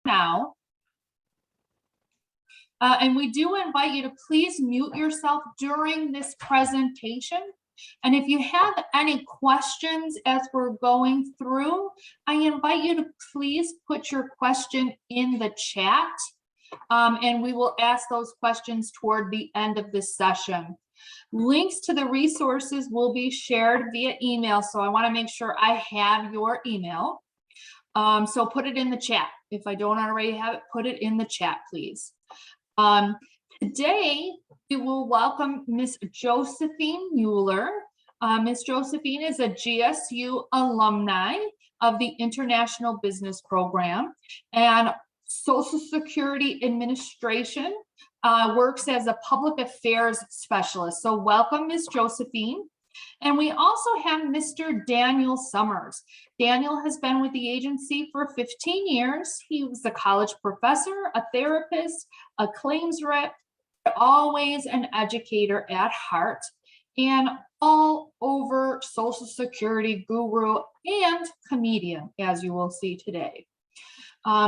now. And we do invite you to please mute yourself during this presentation. And if you have any questions as we're going through, I invite you to please put your question in the chat, and we will ask those questions toward the end of this session. Links to the resources will be shared via email, so I want to make sure I have your email. So put it in the chat. If I don't already have it, put it in the chat, please. Today, we will welcome Ms. Josephine Mueller. Ms. Josephine is a GSU alumni of the International Business Program and Social Security Administration, works as a public affairs specialist. So welcome, Ms. Josephine. And we also have Mr. Daniel Summers. Daniel has been with the agency for 15 years. He was a college professor, a therapist, a claims rep, always an educator at heart, and all over Social Security guru and comedian, as you will see today.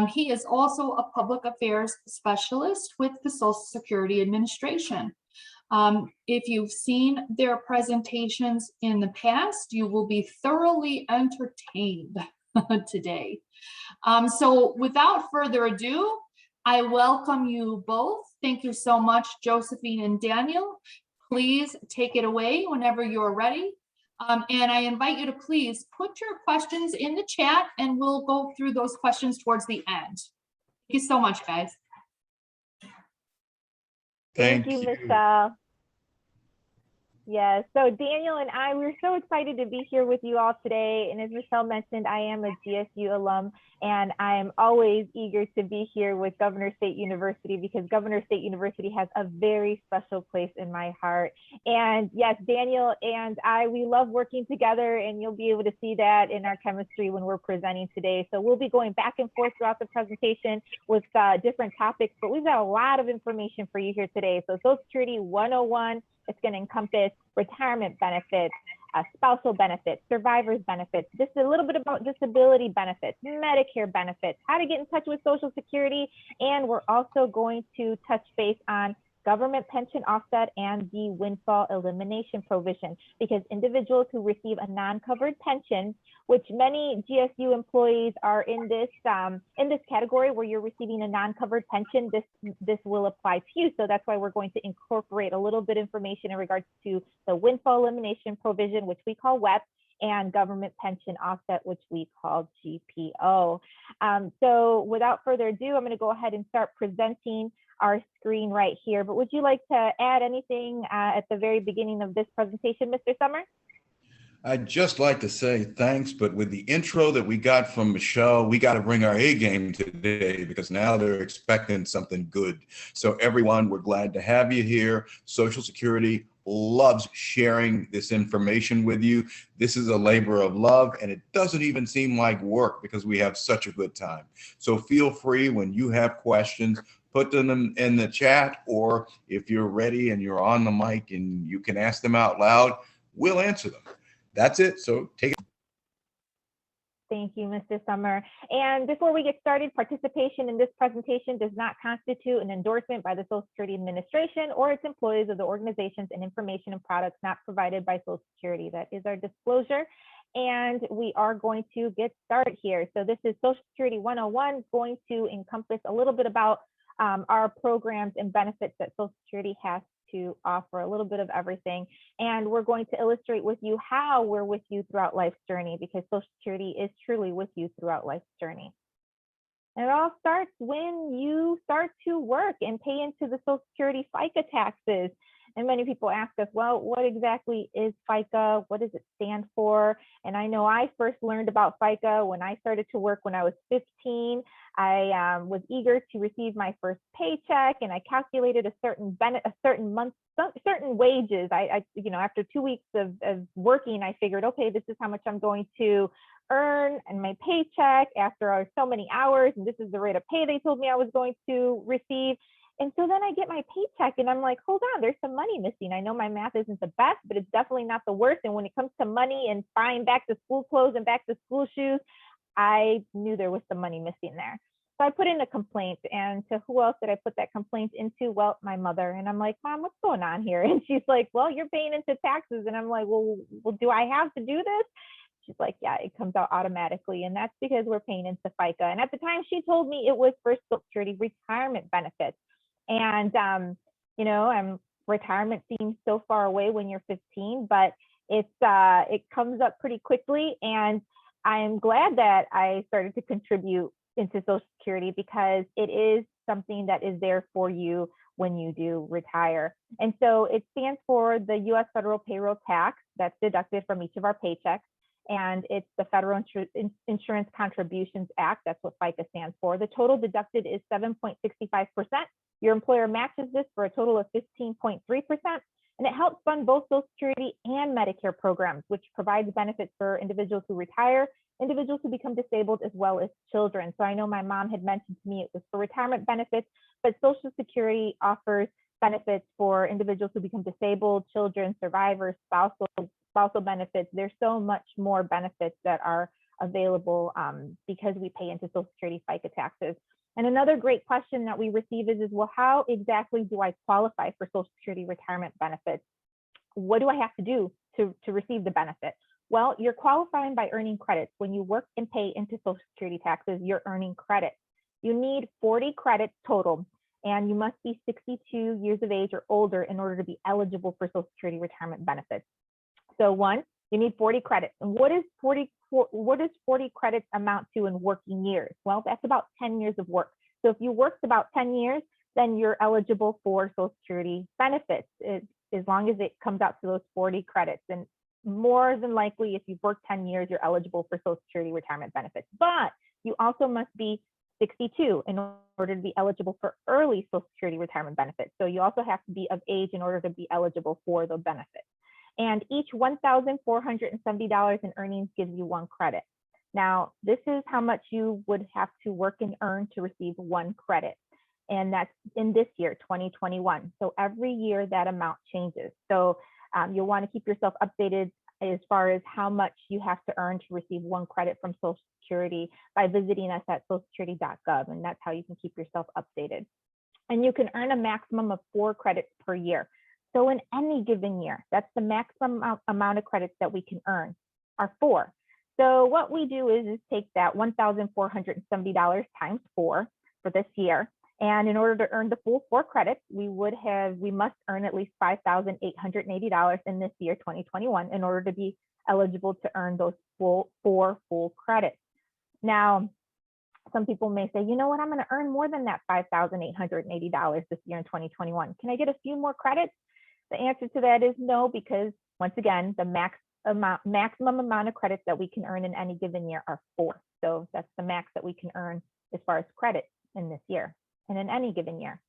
He is also a public affairs specialist with the Social Security Administration. If you've seen their presentations in the past, you will be thoroughly entertained today. So without further ado, I welcome you both. Thank you so much, Josephine and Daniel. Please take it away whenever you're ready. And I invite you to please put your questions in the chat and we'll go through those questions towards the end. Thank you so much, guys. Thank you, Michelle. Yes, so Daniel and I, we're so excited to be here with you all today. And as Michelle mentioned, I am a GSU alum, and I am always eager to be here with Governor State University because Governor State University has a very special place in my heart. And yes, Daniel and I, we love working together, and you'll be able to see that in our chemistry when we're presenting today. So we'll be going back and forth throughout the presentation with different topics, but we've got a lot of information for you here today. So Social Security 101, it's going to encompass retirement benefits, spousal benefits, survivor's benefits, just a little bit about disability benefits, Medicare benefits, how to get in touch with Social Security, and we're also going to touch base on government pension offset and the windfall elimination provision, because individuals who receive a non-covered pension, which many GSU employees are in this category where you're receiving a non-covered pension, this will apply to you. So that's why we're going to incorporate a little bit of information in regards to the windfall elimination provision, which we call Wep, and government pension offset, which we call GPO. So without further ado, I'm going to go ahead and start presenting our screen right here. But would you like to add anything at the very beginning of this presentation, Mr. Summers? I'd just like to say thanks, but with the intro that we got from Michelle, we got to bring our A game today because now they're expecting something good. So everyone, we're glad to have you here. Social Security loves sharing this information with you. This is a labor of love, and it doesn't even seem like work because we have such a good time. So feel free when you have questions, put them in the chat, or if you're ready and you're on the mic and you can ask them out loud, we'll answer them. That's it. So take it. Thank you, Mr. Summer. And before we get started, participation in this presentation does not constitute an endorsement by the Social Security Administration or its employees of the organizations and information and products not provided by Social Security. That is our disclosure. And we are going to get started here. So this is Social Security 101, going to encompass a little bit about our programs and benefits that Social Security has to offer, a little bit of everything. And we're going to illustrate with you how we're with you throughout life's journey, because Social Security is truly with you throughout life's journey. And it all starts when you start to work and pay into the Social Security FICA taxes. And many people ask us, well, what exactly is FICA? What does it stand for? And I know I first learned about FICA when I started to work when I was 15. I was eager to receive my first paycheck, and I calculated a certain wages. After 2 weeks of working, I figured, okay, this is how much I'm going to earn and my paycheck after so many hours, and this is the rate of pay they told me I was going to receive. And so then I get my paycheck and I'm like, hold on, there's some money missing. I know my math isn't the best, but it's definitely not the worst. And when it comes to money and buying back to school clothes and back to school shoes, I knew there was some money missing there. So I put in a complaint, and to who else did I put that complaint into? Well, my mother. And I'm like, Mom, what's going on here? And she's like, well, you're paying into taxes. And I'm like, well, do I have to do this? She's like, yeah, it comes out automatically. And that's because we're paying into FICA. And at the time she told me it was for Social Security retirement benefits. And, you know, retirement seems so far away when you're 15, but it comes up pretty quickly. And I'm glad that I started to contribute into Social Security, because it is something that is there for you when you do retire. And so it stands for the U.S. federal payroll tax that's deducted from each of our paychecks. And it's the Federal Insurance Contributions Act. That's what FICA stands for. The total deducted is 7.65%. Your employer matches this for a total of 15.3%. And it helps fund both Social Security and Medicare programs, which provides benefits for individuals who retire, individuals who become disabled, as well as children. So I know my mom had mentioned to me it was for retirement benefits, but Social Security offers benefits for individuals who become disabled, children, survivors, spousal benefits. There's so much more benefits that are available because we pay into Social Security FICA taxes. And another great question that we receive is, well, how exactly do I qualify for Social Security retirement benefits? What do I have to do to receive the benefit? Well, you're qualifying by earning credits. When you work and pay into Social Security taxes, you're earning credits. You need 40 credits total, and you must be 62 years of age or older in order to be eligible for Social Security retirement benefits. So one, you need 40 credits. And what does 40 credits amount to in working years? Well, that's about 10 years of work. So if you worked about 10 years, then you're eligible for Social Security benefits, as long as it comes out to those 40 credits. And more than likely, if you've worked 10 years, you're eligible for Social Security retirement benefits. But you also must be 62 in order to be eligible for early Social Security retirement benefits. So you also have to be of age in order to be eligible for the benefits. And each $1,470 in earnings gives you one credit. Now, this is how much you would have to work and earn to receive one credit. And that's in this year, 2021. So every year that amount changes. So you'll want to keep yourself updated as far as how much you have to earn to receive one credit from Social Security by visiting us at socialsecurity.gov. And that's how you can keep yourself updated. And you can earn a maximum of 4 credits per year. So in any given year, that's the maximum amount of credits that we can earn are 4. So what we do is take that $1,470 times 4 for this year. And in order to earn the full 4 credits, we must earn at least $5,880 in this year, 2021, in order to be eligible to earn those 4 full credits. Now, some people may say, you know what, I'm going to earn more than that $5,880 this year in 2021. Can I get a few more credits? The answer to that is no, because once again, the maximum amount of credits that we can earn in any given year are 4. So that's the max that we can earn as far as credits in this year and in any given year.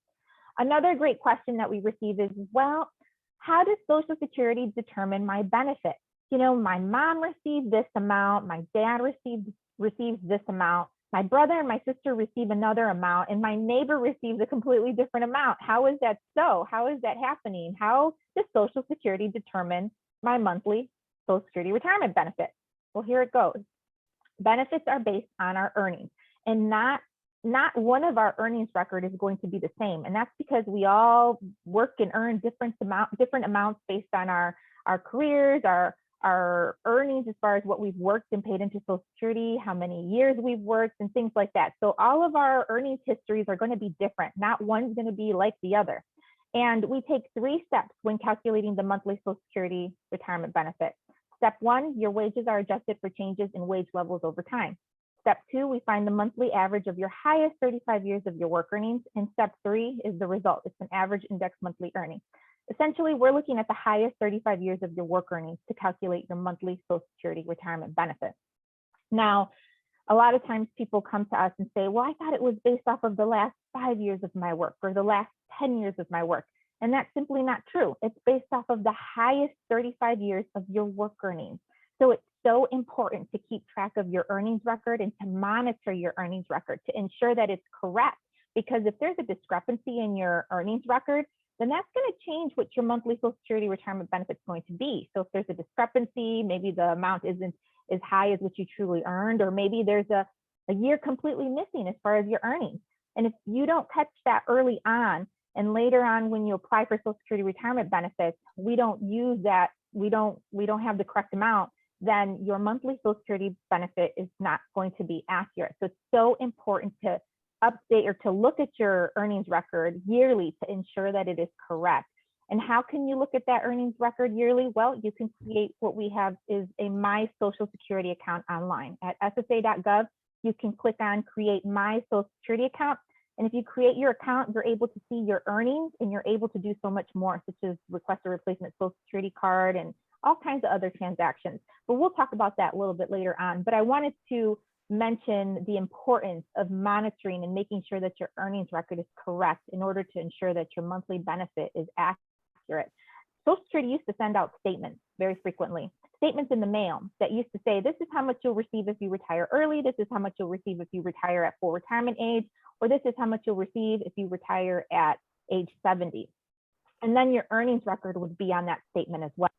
Another great question that we receive is, well, how does Social Security determine my benefit? You know, my mom received this amount, my dad receives this amount, my brother and my sister receive another amount, and my neighbor receives a completely different amount. How is that so? How is that happening? How does Social Security determine my monthly Social Security retirement benefit? Well, here it goes. Benefits are based on our earnings, and not one of our earnings record is going to be the same. And that's because we all work and earn different amounts based on our careers, our earnings as far as what we've worked and paid into Social Security, how many years we've worked, and things like that. So all of our earnings histories are going to be different. Not one's going to be like the other. And we take 3 steps when calculating the monthly Social Security retirement benefit. Step 1, your wages are adjusted for changes in wage levels over time. Step 2, we find the monthly average of your highest 35 years of your work earnings. And step 3 is the result. It's an average index monthly earning. Essentially, we're looking at the highest 35 years of your work earnings to calculate your monthly Social Security retirement benefit. Now, a lot of times people come to us and say, well, I thought it was based off of the last 5 years of my work or the last 10 years of my work. And that's simply not true. It's based off of the highest 35 years of your work earnings. So it's so important to keep track of your earnings record and to monitor your earnings record to ensure that it's correct. Because if there's a discrepancy in your earnings record, then that's going to change what your monthly Social Security retirement benefit is going to be. So if there's a discrepancy, maybe the amount isn't as high as what you truly earned, or maybe there's a a year completely missing as far as your earnings. And if you don't catch that early on, and later on when you apply for Social Security retirement benefits, we don't use that, we don't have the correct amount, then your monthly Social Security benefit is not going to be accurate. So it's so important to update or to look at your earnings record yearly to ensure that it is correct. And how can you look at that earnings record yearly? Well, you can create what we have is a My Social Security account online at ssa.gov. You can click on Create My Social Security Account. And if you create your account, you're able to see your earnings and you're able to do so much more, such as request a replacement Social Security card and all kinds of other transactions. But we'll talk about that a little bit later on. But I wanted to mention the importance of monitoring and making sure that your earnings record is correct in order to ensure that your monthly benefit is accurate. Social Security used to send out statements very frequently, statements in the mail that used to say, this is how much you'll receive if you retire early, this is how much you'll receive if you retire at full retirement age, or this is how much you'll receive if you retire at age 70. And then your earnings record would be on that statement as well.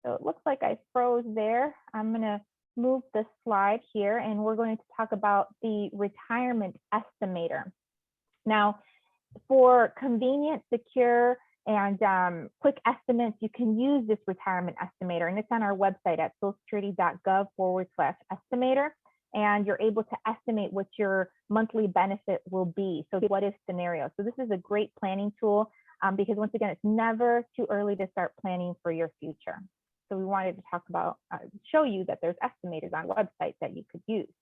So it looks like I froze there. I'm going to move the slide here and we're going to talk about the Retirement Estimator. Now, for convenient, secure, and quick estimates, you can use this Retirement Estimator, and it's on our website at socialsecurity.gov/estimator, and you're able to estimate what your monthly benefit will be. So what if scenario? So this is a great planning tool because once again, it's never too early to start planning for your future. So we wanted to talk about, show you that there's estimators on websites that you could use.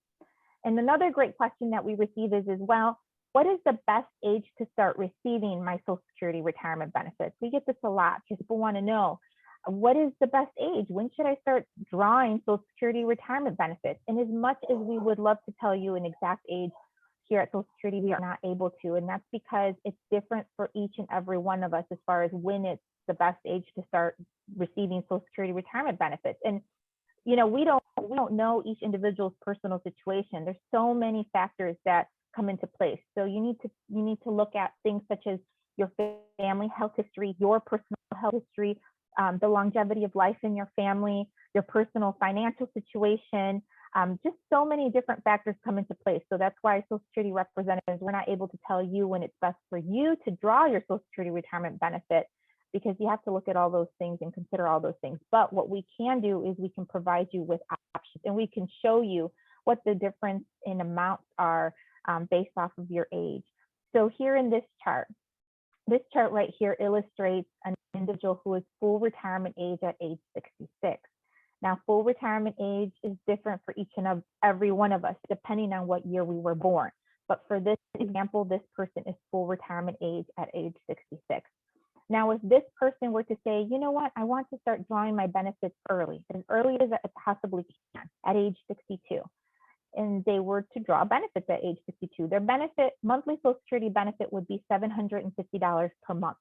And another great question that we receive is, well, what is the best age to start receiving my Social Security retirement benefits? We get this a lot because people want to know, what is the best age? When should I start drawing Social Security retirement benefits? And as much as we would love to tell you an exact age, here at Social Security, we are not able to. And that's because it's different for each and every one of us as far as when it's the best age to start receiving Social Security retirement benefits. And you know, we don't know each individual's personal situation. There's so many factors that come into place. So you need to look at things such as your family health history, your personal health history, the longevity of life in your family, your personal financial situation. Just so many different factors come into place. So that's why Social Security representatives, we're not able to tell you when it's best for you to draw your Social Security retirement benefit, because you have to look at all those things and consider all those things. But what we can do is we can provide you with options, and we can show you what the difference in amounts are based off of your age. So here in this chart right here illustrates an individual who is full retirement age at age 66. Now, full retirement age is different for each and every one of us, depending on what year we were born. But for this example, this person is full retirement age at age 66. Now, if this person were to say, you know what, I want to start drawing my benefits as early as I possibly can at age 62, and they were to draw benefits at age 62, their monthly Social Security benefit would be $750 per month.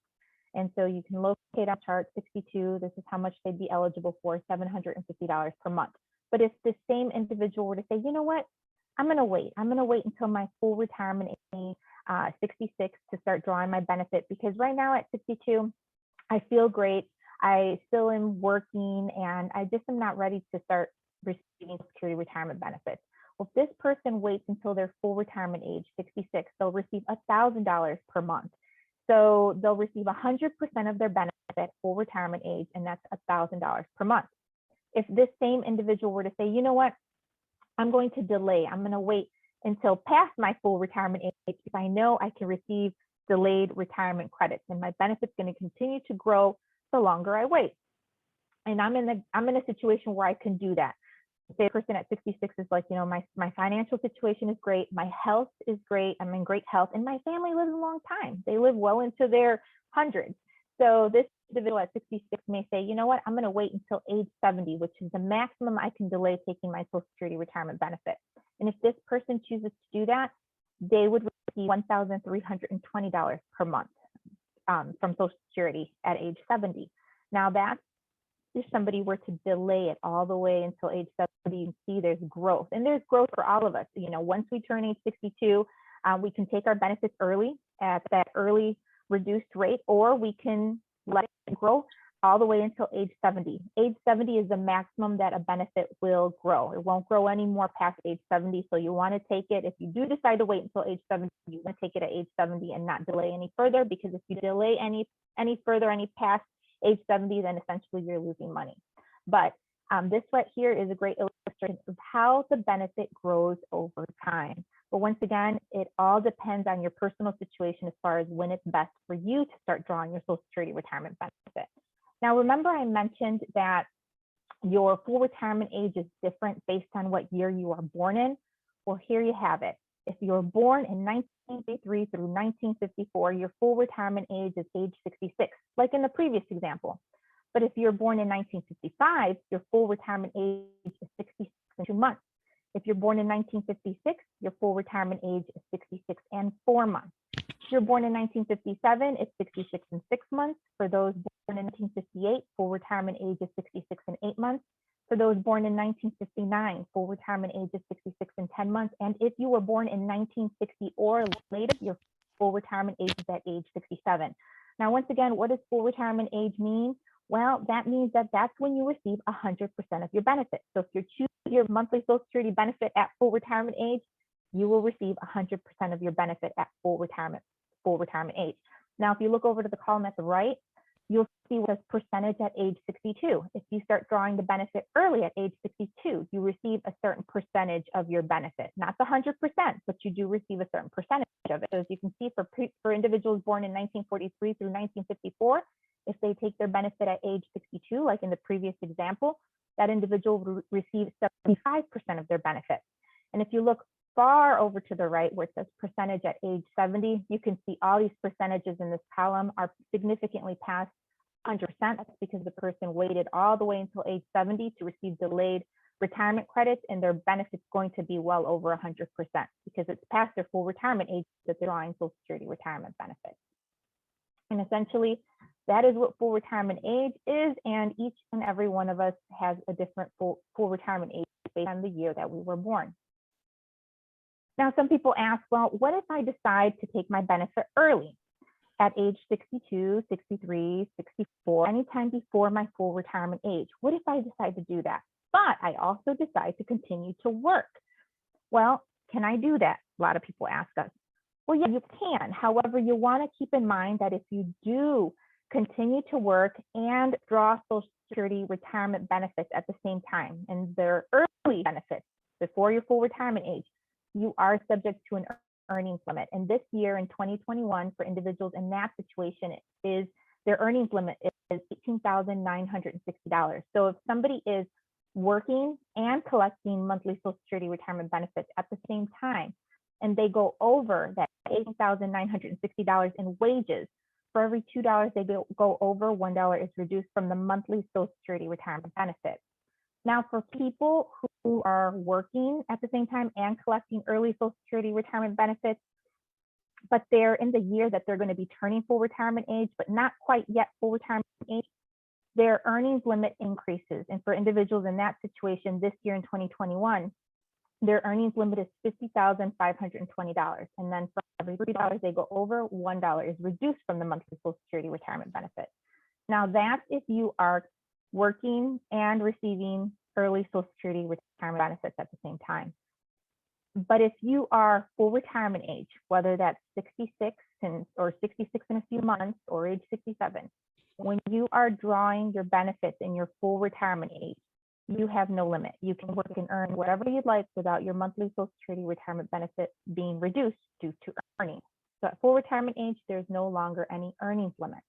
And so you can locate on chart 62, this is how much they'd be eligible for, $750 per month. But if the same individual were to say, you know what, I'm going to wait until my full retirement age, 66, to start drawing my benefit, because right now at 62, I feel great. I still am working and I just am not ready to start receiving Social Security retirement benefits. Well, if this person waits until their full retirement age, 66, they'll receive $1,000 per month. So they'll receive 100% of their benefit at full retirement age, and that's $1,000 per month. If this same individual were to say, you know what, I'm going to delay, I'm going to wait until past my full retirement age, because I know I can receive delayed retirement credits and my benefit's going to continue to grow the longer I wait. And I'm in a situation where I can do that. Say a person at 66 is like, you know, my financial situation is great, my health is great, I'm in great health, and my family lives a long time. They live well into their hundreds. So this individual at 66 may say, you know what, I'm going to wait until age 70, which is the maximum I can delay taking my Social Security retirement benefit. And if this person chooses to do that, they would receive $1,320 per month from Social Security at age 70. Now that's if somebody were to delay it all the way until age 70, you can see there's growth, and there's growth for all of us. You know, once we turn age 62, we can take our benefits early at that early reduced rate, or we can let it grow all the way until age 70. Age 70 is the maximum that a benefit will grow. It won't grow anymore past age 70. So you want to take it, if you do decide to wait until age 70, you want to take it at age 70 and not delay any further, because if you delay any further, any past age 70, then essentially you're losing money. But this right here is a great illustration of how the benefit grows over time. But once again, it all depends on your personal situation as far as when it's best for you to start drawing your Social Security retirement benefit. Now, remember I mentioned that your full retirement age is different based on what year you are born in? Well, here you have it. If you were born in 1953 through 1954, your full retirement age is age 66, like in the previous example. But if you're born in 1955, your full retirement age is 66 and 2 months. If you're born in 1956, your full retirement age is 66 and 4 months. If you're born in 1957, it's 66 and 6 months. For those born in 1958, full retirement age is 66 and 8 months. For those born in 1959, full retirement age is 66 and 10 months. And if you were born in 1960 or later, your full retirement age is at age 67. Now, once again, what does full retirement age mean? Well, that means that that's when you receive 100% of your benefit. So if you choose your monthly Social Security benefit at full retirement age, you will receive 100% of your benefit at full retirement age. Now, if you look over to the column at the right, you'll see what says percentage at age 62. If you start drawing the benefit early at age 62, you receive a certain percentage of your benefit, not the 100%, but you do receive a certain percentage of it. So as you can see, for individuals born in 1943 through 1954, if they take their benefit at age 62, like in the previous example, that individual will receive 75% of their benefit. And if you look far over to the right where it says percentage at age 70, you can see all these percentages in this column are significantly past 100%. That's because the person waited all the way until age 70 to receive delayed retirement credits, and their benefit's going to be well over 100% because it's past their full retirement age that they're drawing Social Security retirement benefits. And essentially, that is what full retirement age is, and each and every one of us has a different full retirement age based on the year that we were born. Now, some people ask, well, what if I decide to take my benefit early at age 62, 63, 64, anytime before my full retirement age? What if I decide to do that? But I also decide to continue to work. Well, can I do that? A lot of people ask us. Well, yeah, you can. However, you want to keep in mind that if you do continue to work and draw Social Security retirement benefits at the same time, and their early benefits before your full retirement age, you are subject to an earnings limit. And this year in 2021, for individuals in that situation, is their earnings limit is $18,960. So if somebody is working and collecting monthly Social Security retirement benefits at the same time, and they go over that $18,960 in wages, for every $2 they go over, $1 is reduced from the monthly Social Security retirement benefit. Now, for people who are working at the same time and collecting early Social Security retirement benefits, but they're in the year that they're going to be turning full retirement age, but not quite yet full retirement age, their earnings limit increases. And for individuals in that situation this year in 2021, their earnings limit is $50,520. And then for every $3 they go over, $1 is reduced from the monthly Social Security retirement benefit. Now, that's if you are working and receiving early Social Security retirement benefits at the same time. But if you are full retirement age, whether that's 66 or 66 in a few months or age 67, when you are drawing your benefits in your full retirement age, you have no limit. You can work and earn whatever you'd like without your monthly Social Security retirement benefit being reduced due to earnings. So at full retirement age, there's no longer any earnings limit.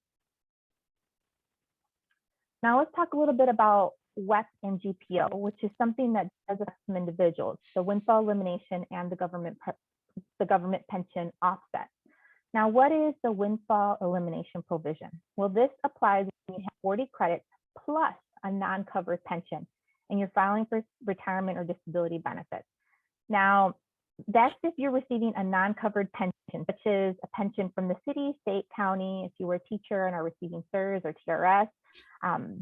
Now let's talk a little bit about Wep and GPO, which is something that does affect some individuals, the Windfall Elimination and the government pension offset. Now, what is the Windfall Elimination provision? Well, this applies when you have 40 credits plus a non-covered pension, and you're filing for retirement or disability benefits. Now, That's if you're receiving a non-covered pension, such as a pension from the city, state, county. If you were a teacher and are receiving CSRS or TRS,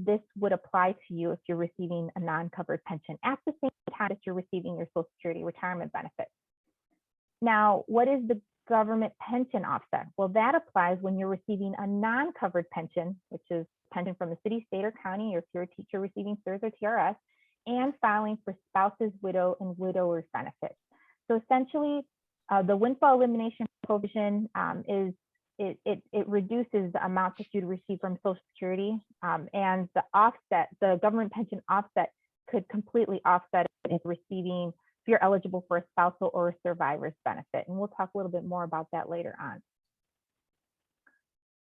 this would apply to you if you're receiving a non-covered pension at the same time as you're receiving your Social Security retirement benefit. Now, what is the government pension offset? Well, that applies when you're receiving a non-covered pension, which is pension from the city, state, or county, or if you're a teacher receiving CSRS or TRS, and filing for spouse's, widow, and widower's benefits. So essentially, the windfall elimination provision it reduces the amount that you'd receive from Social Security, and the offset, the government pension offset, could completely offset it if receiving, if you're eligible for a spousal or a survivor's benefit. And we'll talk a little bit more about that later on.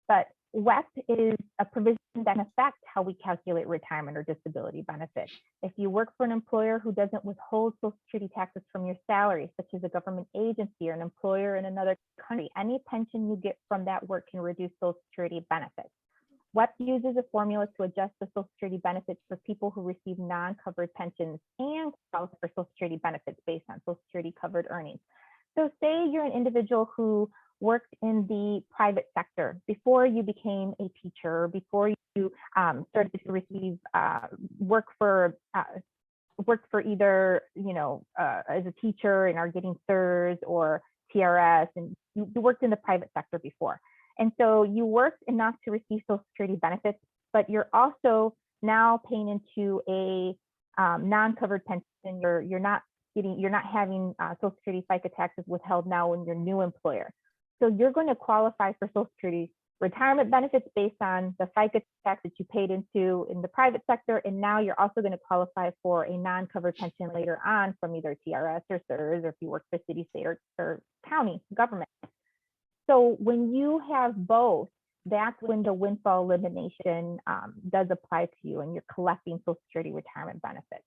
But WEP is a provision that affects how we calculate retirement or disability benefits. If you work for an employer who doesn't withhold Social Security taxes from your salary, such as a government agency or an employer in another country, any pension you get from that work can reduce Social Security benefits. WEP uses a formula to adjust the Social Security benefits for people who receive non-covered pensions and qualify for Social Security benefits based on Social Security covered earnings. So say you're an individual who worked in the private sector before you became a teacher, before you started to receive work for either, as a teacher and are getting CSRS or TRS, and you worked in the private sector before. And so you worked enough to receive Social Security benefits, but you're also now paying into a non-covered pension. You're not having Social Security FICA taxes withheld now in your new employer. So you're going to qualify for Social Security retirement benefits based on the FICA tax that you paid into in the private sector, and now you're also going to qualify for a non-covered pension later on from either TRS or CSRS, or if you work for city, state, or county government. So when you have both, that's when the windfall elimination does apply to you, and you're collecting Social Security retirement benefits.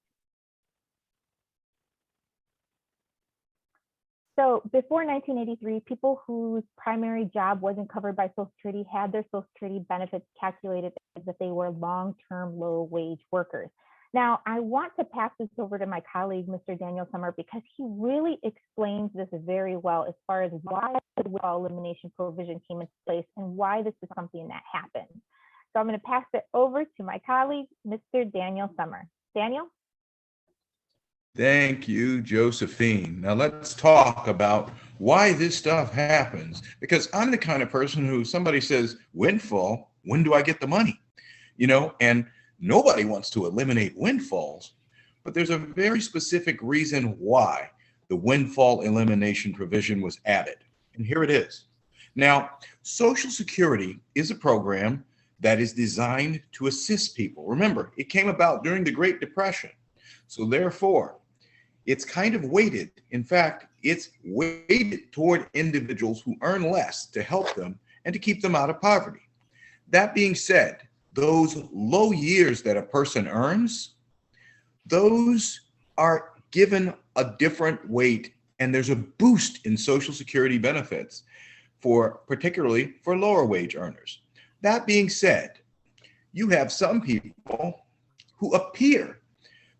So before 1983, people whose primary job wasn't covered by Social Security had their Social Security benefits calculated as if they were long-term low-wage workers. Now, I want to pass this over to my colleague, Mr. Daniel Sommer, because he really explains this very well as far as why the windfall elimination provision came into place and why this is something that happened. So I'm going to pass it over to my colleague, Mr. Daniel Sommer. Daniel? Thank you, Josephine. Now let's talk about why this stuff happens, because I'm the kind of person who somebody says, windfall, when do I get the money? And nobody wants to eliminate windfalls, but there's a very specific reason why the windfall elimination provision was added. And here it is. Now, Social Security is a program that is designed to assist people. Remember, it came about during the Great Depression. So therefore, it's kind of weighted. In fact, it's weighted toward individuals who earn less to help them and to keep them out of poverty. That being said, those low years that a person earns, those are given a different weight, and there's a boost in Social Security benefits particularly for lower wage earners. That being said, you have some people who appear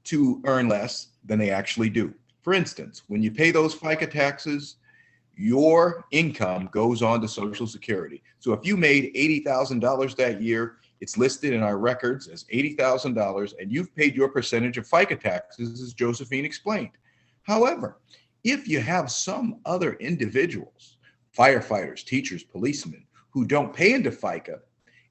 to earn less than they actually do. For instance, when you pay those FICA taxes, your income goes on to Social Security. So if you made $80,000 that year, it's listed in our records as $80,000, and you've paid your percentage of FICA taxes, as Josephine explained. However, if you have some other individuals, firefighters, teachers, policemen, who don't pay into FICA,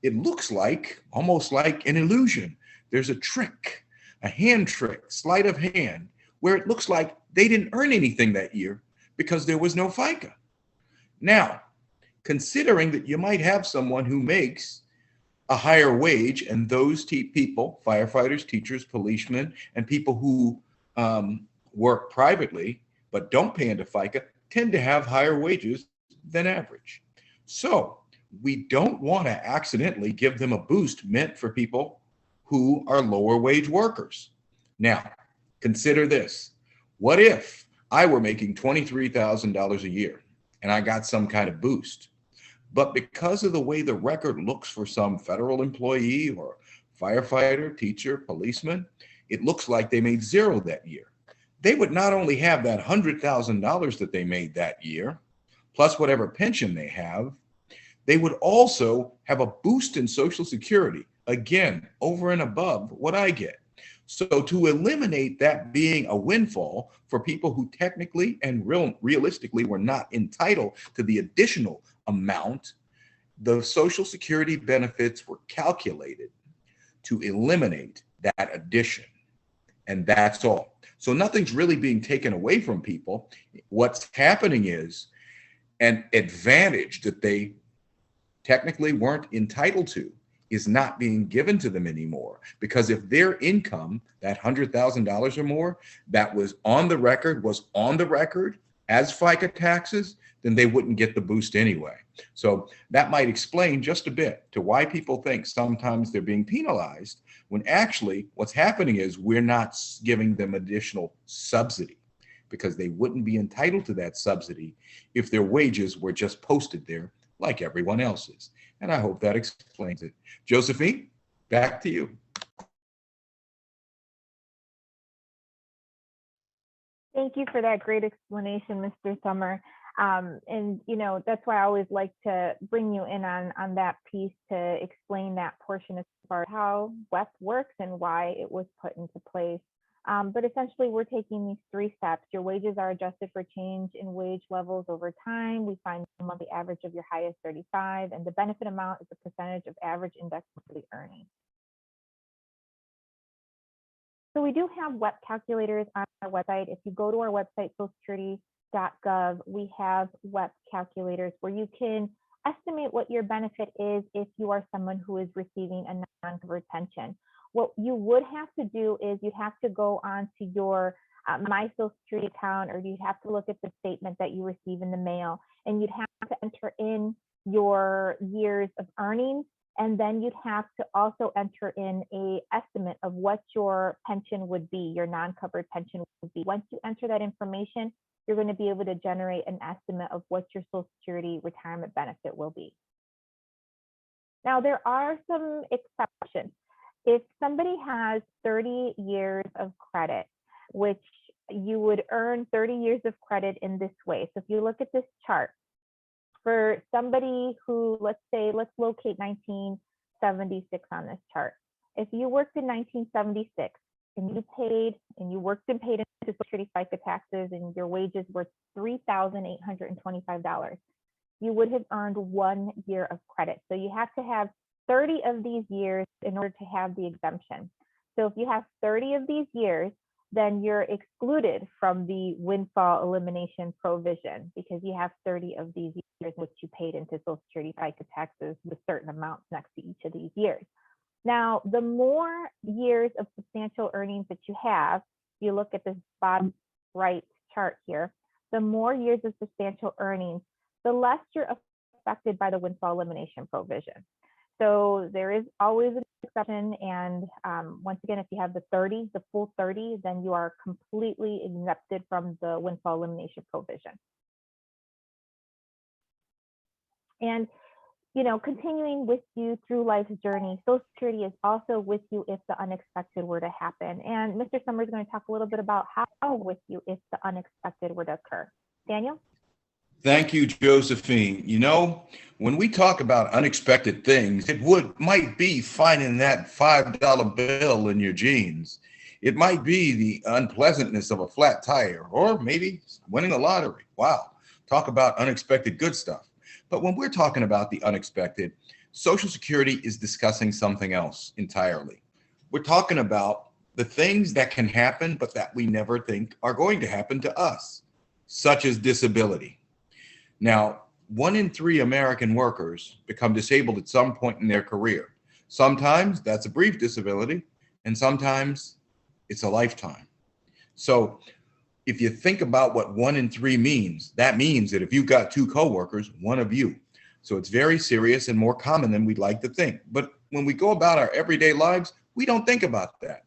it looks like, almost like an illusion. There's a trick, a hand trick, sleight of hand, where it looks like they didn't earn anything that year because there was no FICA. Now, considering that you might have someone who makes a higher wage, and those people, firefighters, teachers, policemen, and people who work privately but don't pay into FICA tend to have higher wages than average. So we don't want to accidentally give them a boost meant for people who are lower wage workers. Now, consider this. What if I were making $23,000 a year and I got some kind of boost? But because of the way the record looks for some federal employee or firefighter, teacher, policeman, it looks like they made zero that year. they would not only have that $100,000 that they made that year, plus whatever pension they have, they would also have a boost in Social Security, again, over and above what I get. So to eliminate that being a windfall for people who technically and realistically were not entitled to the additional amount, the Social Security benefits were calculated to eliminate that addition. And that's all. So nothing's really being taken away from people. What's happening is an advantage that they technically weren't entitled to is not being given to them anymore. Because if their income, that $100,000 or more, that was on the record as FICA taxes, then they wouldn't get the boost anyway. So that might explain just a bit to why people think sometimes they're being penalized, when actually what's happening is we're not giving them additional subsidy, because they wouldn't be entitled to that subsidy if their wages were just posted there like everyone else's. And I hope that explains it. Josephine, back to you. Thank you for that great explanation, Mr. Summer. And that's why I always like to bring you in on that piece to explain that portion as far as how Wep works and why it was put into place. But essentially, we're taking these 3 steps. Your wages are adjusted for change in wage levels over time. We find the monthly average of your highest 35, and the benefit amount is a percentage of average index monthly earnings. So we do have Wep calculators on our website. If you go to our website, socialsecurity.gov, we have Wep calculators where you can estimate what your benefit is if you are someone who is receiving a non-covered pension. What you would have to do is you'd have to go on to your My Social Security account, or you'd have to look at the statement that you receive in the mail, and you'd have to enter in your years of earnings, and then you'd have to also enter in an estimate of what your pension would be, your non-covered pension would be. Once you enter that information, you're going to be able to generate an estimate of what your Social Security retirement benefit will be. Now, there are some exceptions. If somebody has 30 years of credit, which you would earn 30 years of credit in this way. So if you look at this chart, for somebody who, let's locate 1976 on this chart. If you worked in 1976 and you worked and paid into Social Security FICA taxes and your wages were $3,825, you would have earned 1 year of credit. So you have to have 30 of these years in order to have the exemption. So if you have 30 of these years, then you're excluded from the windfall elimination provision because you have 30 of these years which you paid into Social Security FICA taxes with certain amounts next to each of these years. Now, the more years of substantial earnings that you have, you look at this bottom right chart here, the more years of substantial earnings, the less you're affected by the windfall elimination provision. So there is always an exception. And once again, if you have the full 30, then you are completely exempted from the windfall elimination provision. And, continuing with you through life's journey, Social Security is also with you if the unexpected were to happen. And Mr. Summer is going to talk a little bit about how with you if the unexpected were to occur. Daniel? Thank you, Josephine. When we talk about unexpected things, it might be finding that $5 bill in your jeans. It might be the unpleasantness of a flat tire, or maybe winning the lottery. Wow, talk about unexpected good stuff. But when we're talking about the unexpected, Social Security is discussing something else entirely. We're talking about the things that can happen, but that we never think are going to happen to us, such as disability. Now, 1 in 3 American workers become disabled at some point in their career. Sometimes that's a brief disability, and sometimes it's a lifetime. So if you think about what 1 in 3 means, that means that if you've got 2 coworkers, 1 of you. So it's very serious and more common than we'd like to think. But when we go about our everyday lives, we don't think about that.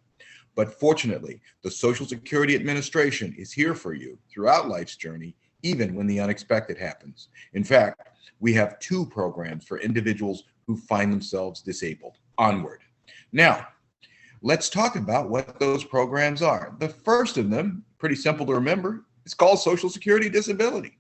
But fortunately, the Social Security Administration is here for you throughout life's journey, even when the unexpected happens. In fact, we have 2 programs for individuals who find themselves disabled. Onward. Now, let's talk about what those programs are. The first of them Pretty simple to remember. It's called Social Security Disability.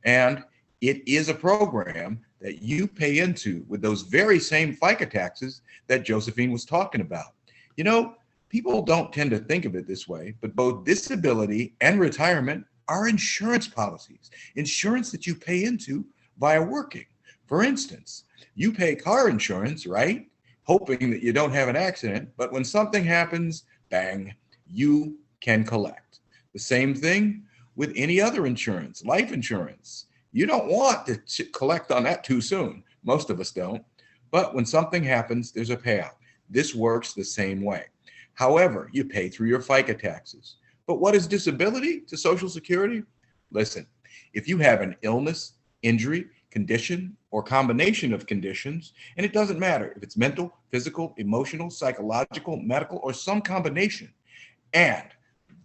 And it is a program that you pay into with those very same FICA taxes that Josephine was talking about. You know, people don't tend to think of it this way, but both disability and retirement are insurance policies, insurance that you pay into via working. For instance, you pay car insurance, right? Hoping that you don't have an accident, but when something happens, bang, you can collect. The same thing with any other insurance, life insurance. You don't want to collect on that too soon. Most of us don't. But when something happens, there's a payout. This works the same way. However, you pay through your FICA taxes. But what is disability to Social Security? Listen, if you have an illness, injury, condition, or combination of conditions, and it doesn't matter if it's mental, physical, emotional, psychological, medical, or some combination, and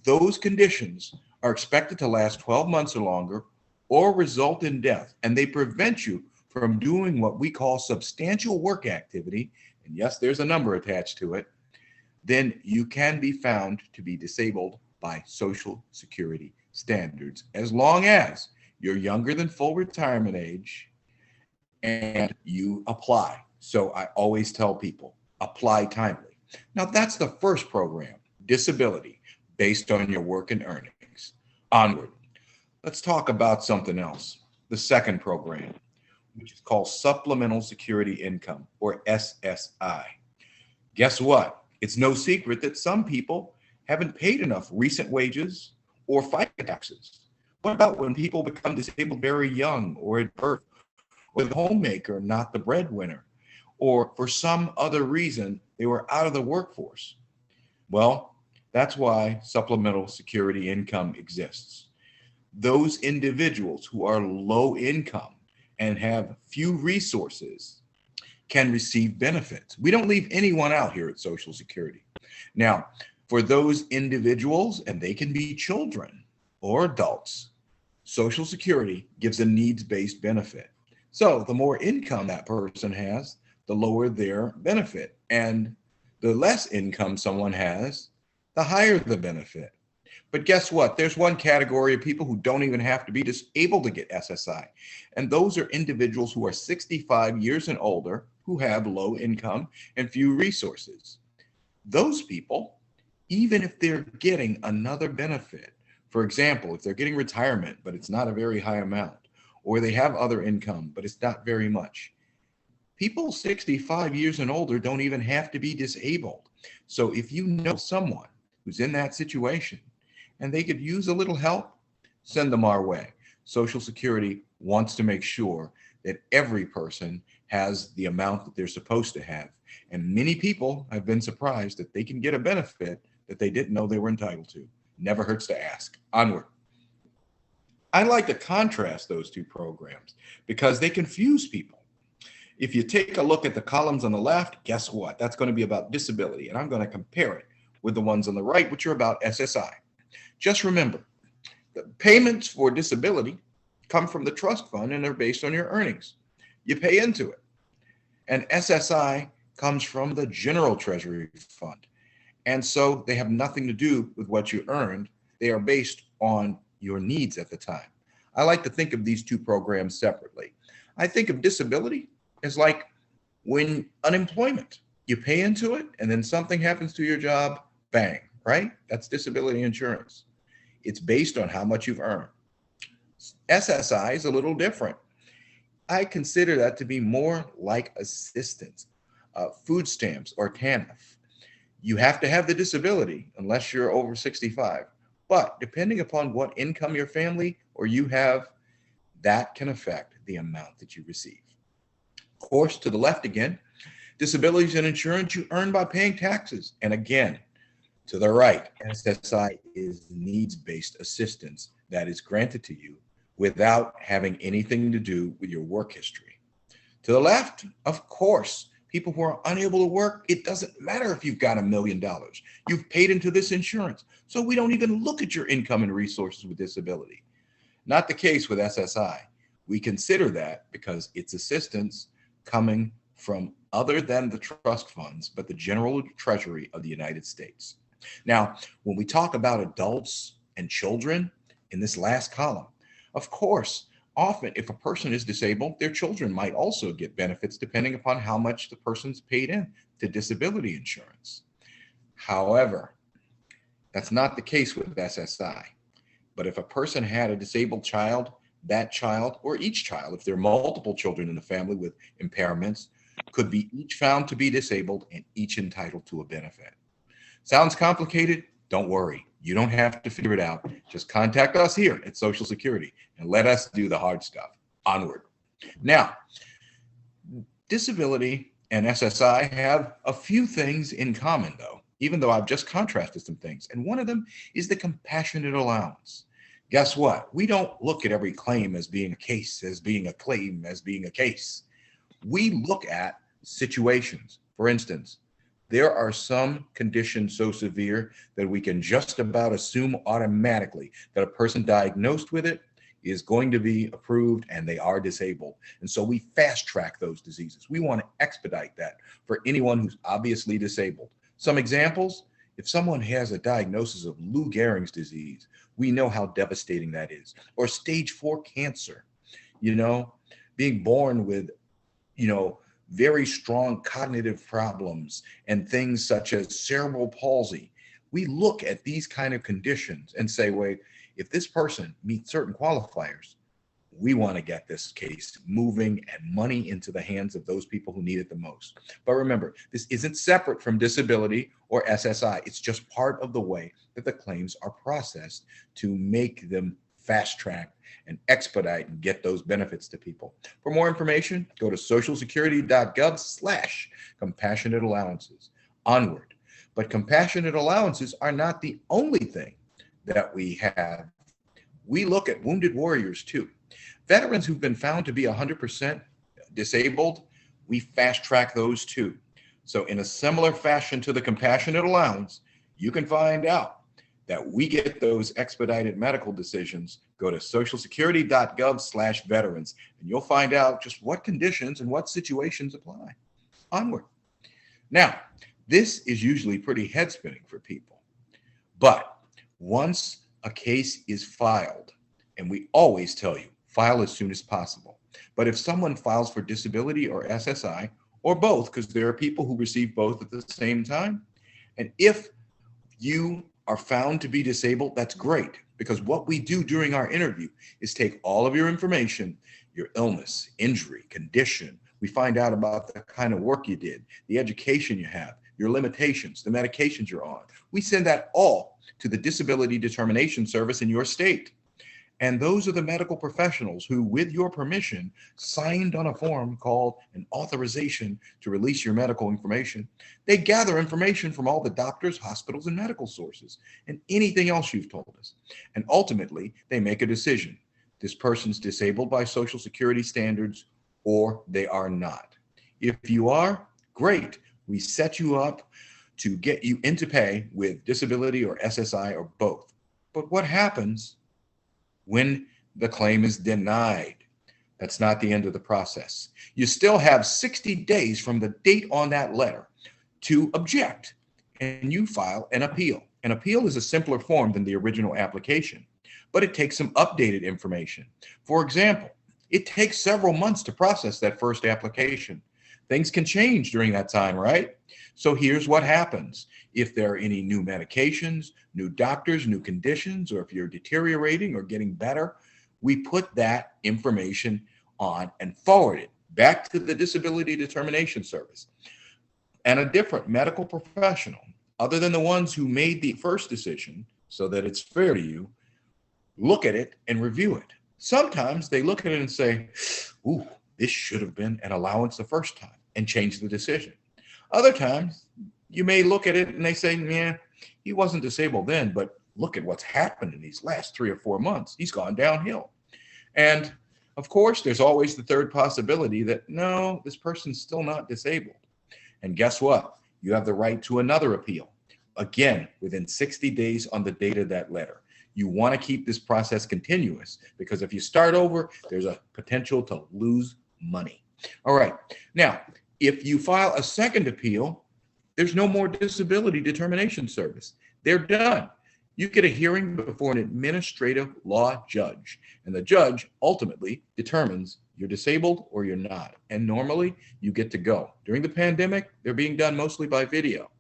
those conditions are expected to last 12 months or longer or result in death, and they prevent you from doing what we call substantial work activity, and yes, there's a number attached to it, then you can be found to be disabled by Social Security standards, as long as you're younger than full retirement age and you apply. So I always tell people, apply timely. Now that's the first program, disability, based on your work and earnings. Onward. Let's talk about something else. The second program, which is called Supplemental Security Income, or SSI. Guess what? It's no secret that some people haven't paid enough recent wages or FICA taxes. What about when people become disabled very young or at birth, or the homemaker, not the breadwinner, or for some other reason they were out of the workforce? Well, that's why supplemental security income exists. Those individuals who are low income and have few resources can receive benefits. We don't leave anyone out here at Social Security. Now, for those individuals, and they can be children or adults, Social Security gives a needs-based benefit. So the more income that person has, the lower their benefit. And the less income someone has, the higher the benefit. But guess what? There's one category of people who don't even have to be disabled to get SSI. And those are individuals who are 65 years and older, who have low income and few resources. Those people, even if they're getting another benefit, for example, if they're getting retirement, but it's not a very high amount, or they have other income, but it's not very much. People 65 years and older don't even have to be disabled. So if you know someone who's in that situation and they could use a little help, send them our way. Social Security wants to make sure that every person has the amount that they're supposed to have. And many people have been surprised that they can get a benefit that they didn't know they were entitled to. Never hurts to ask. Onward. I like to contrast those two programs because they confuse people. If you take a look at the columns on the left, guess what? That's going to be about disability, and I'm going to compare it with the ones on the right, which are about SSI. Just remember, the payments for disability come from the trust fund and they're based on your earnings. You pay into it. And SSI comes from the general treasury fund. And so they have nothing to do with what you earned. They are based on your needs at the time. I like to think of these two programs separately. I think of disability as like when unemployment, you pay into it and then something happens to your job, bang, right? That's disability insurance. It's based on how much you've earned. SSI is a little different. I consider that to be more like assistance, food stamps or TANF. You have to have the disability unless you're over 65. But depending upon what income your family or you have, that can affect the amount that you receive. Of course, to the left again, disability is an insurance you earn by paying taxes. And again, to the right, SSI is needs-based assistance that is granted to you without having anything to do with your work history. To the left, of course, people who are unable to work, it doesn't matter if you've got $1 million. You've paid into this insurance. So we don't even look at your income and resources with disability. Not the case with SSI. We consider that because it's assistance coming from other than the trust funds, but the general treasury of the United States. Now, when we talk about adults and children in this last column. Of course, often if a person is disabled, their children might also get benefits depending upon how much the person's paid in to disability insurance. However, that's not the case with SSI. But if a person had a disabled child, that child, or each child, if there are multiple children in the family with impairments, could be each found to be disabled and each entitled to a benefit. Sounds complicated? Don't worry. You don't have to figure it out. Just contact us here at Social Security and let us do the hard stuff. Onward. Now, disability and SSI have a few things in common, though, even though I've just contrasted some things. And one of them is the compassionate allowance. Guess what? We don't look at every claim as being a case, as being a claim, as being a case. We look at situations. For instance, there are some conditions so severe that we can just about assume automatically that a person diagnosed with it is going to be approved and they are disabled. And so we fast track those diseases. We want to expedite that for anyone who's obviously disabled. Some examples, if someone has a diagnosis of Lou Gehrig's disease, we know how devastating that is. Or stage 4 cancer, being born with, very strong cognitive problems and things such as cerebral palsy. We look at these kind of conditions and say, wait, if this person meets certain qualifiers, we want to get this case moving and money into the hands of those people who need it the most. But remember, this isn't separate from disability or SSI. It's just part of the way that the claims are processed to make them fast-tracked and expedite and get those benefits to people. For more information, go to socialsecurity.gov/compassionate allowances. Onward. But compassionate allowances are not the only thing that we have. We look at wounded warriors too. Veterans who've been found to be 100% disabled, we fast track those too. So in a similar fashion to the compassionate allowance, you can find out that we get those expedited medical decisions. Go to socialsecurity.gov/veterans, and you'll find out just what conditions and what situations apply. Onward. Now, this is usually pretty head spinning for people, but once a case is filed, and we always tell you, file as soon as possible. But if someone files for disability or SSI, or both, because there are people who receive both at the same time, and if you are found to be disabled, that's great, because what we do during our interview is take all of your information, your illness, injury, condition. We find out about the kind of work you did, the education you have, your limitations, the medications you're on. We send that all to the Disability Determination Service in your state. And those are the medical professionals who, with your permission, signed on a form called an authorization to release your medical information. They gather information from all the doctors, hospitals, and medical sources, and anything else you've told us. And ultimately, they make a decision. This person's disabled by Social Security standards, or they are not. If you are, great. We set you up to get you into pay with disability or SSI or both. But what happens when the claim is denied? That's not the end of the process. You still have 60 days from the date on that letter to object, and you file an appeal. An appeal is a simpler form than the original application, but it takes some updated information. For example, it takes several months to process that first application. Things can change during that time, right? So here's what happens. If there are any new medications, new doctors, new conditions, or if you're deteriorating or getting better, we put that information on and forward it back to the Disability Determination Service. And a different medical professional, other than the ones who made the first decision so that it's fair to you, look at it and review it. Sometimes they look at it and say, ooh, this should have been an allowance the first time, and change the decision. Other times, you may look at it and they say, yeah, he wasn't disabled then, but look at what's happened in these last 3 or 4 months. He's gone downhill. And of course, there's always the third possibility that, no, this person's still not disabled. And guess what? You have the right to another appeal. Again, within 60 days on the date of that letter. You want to keep this process continuous, because if you start over, there's a potential to lose money. All right. Now, if you file a second appeal, there's no more Disability Determination Service. They're done. You get a hearing before an administrative law judge, and the judge ultimately determines you're disabled or you're not. And normally you get to go. During the pandemic, they're being done mostly by video.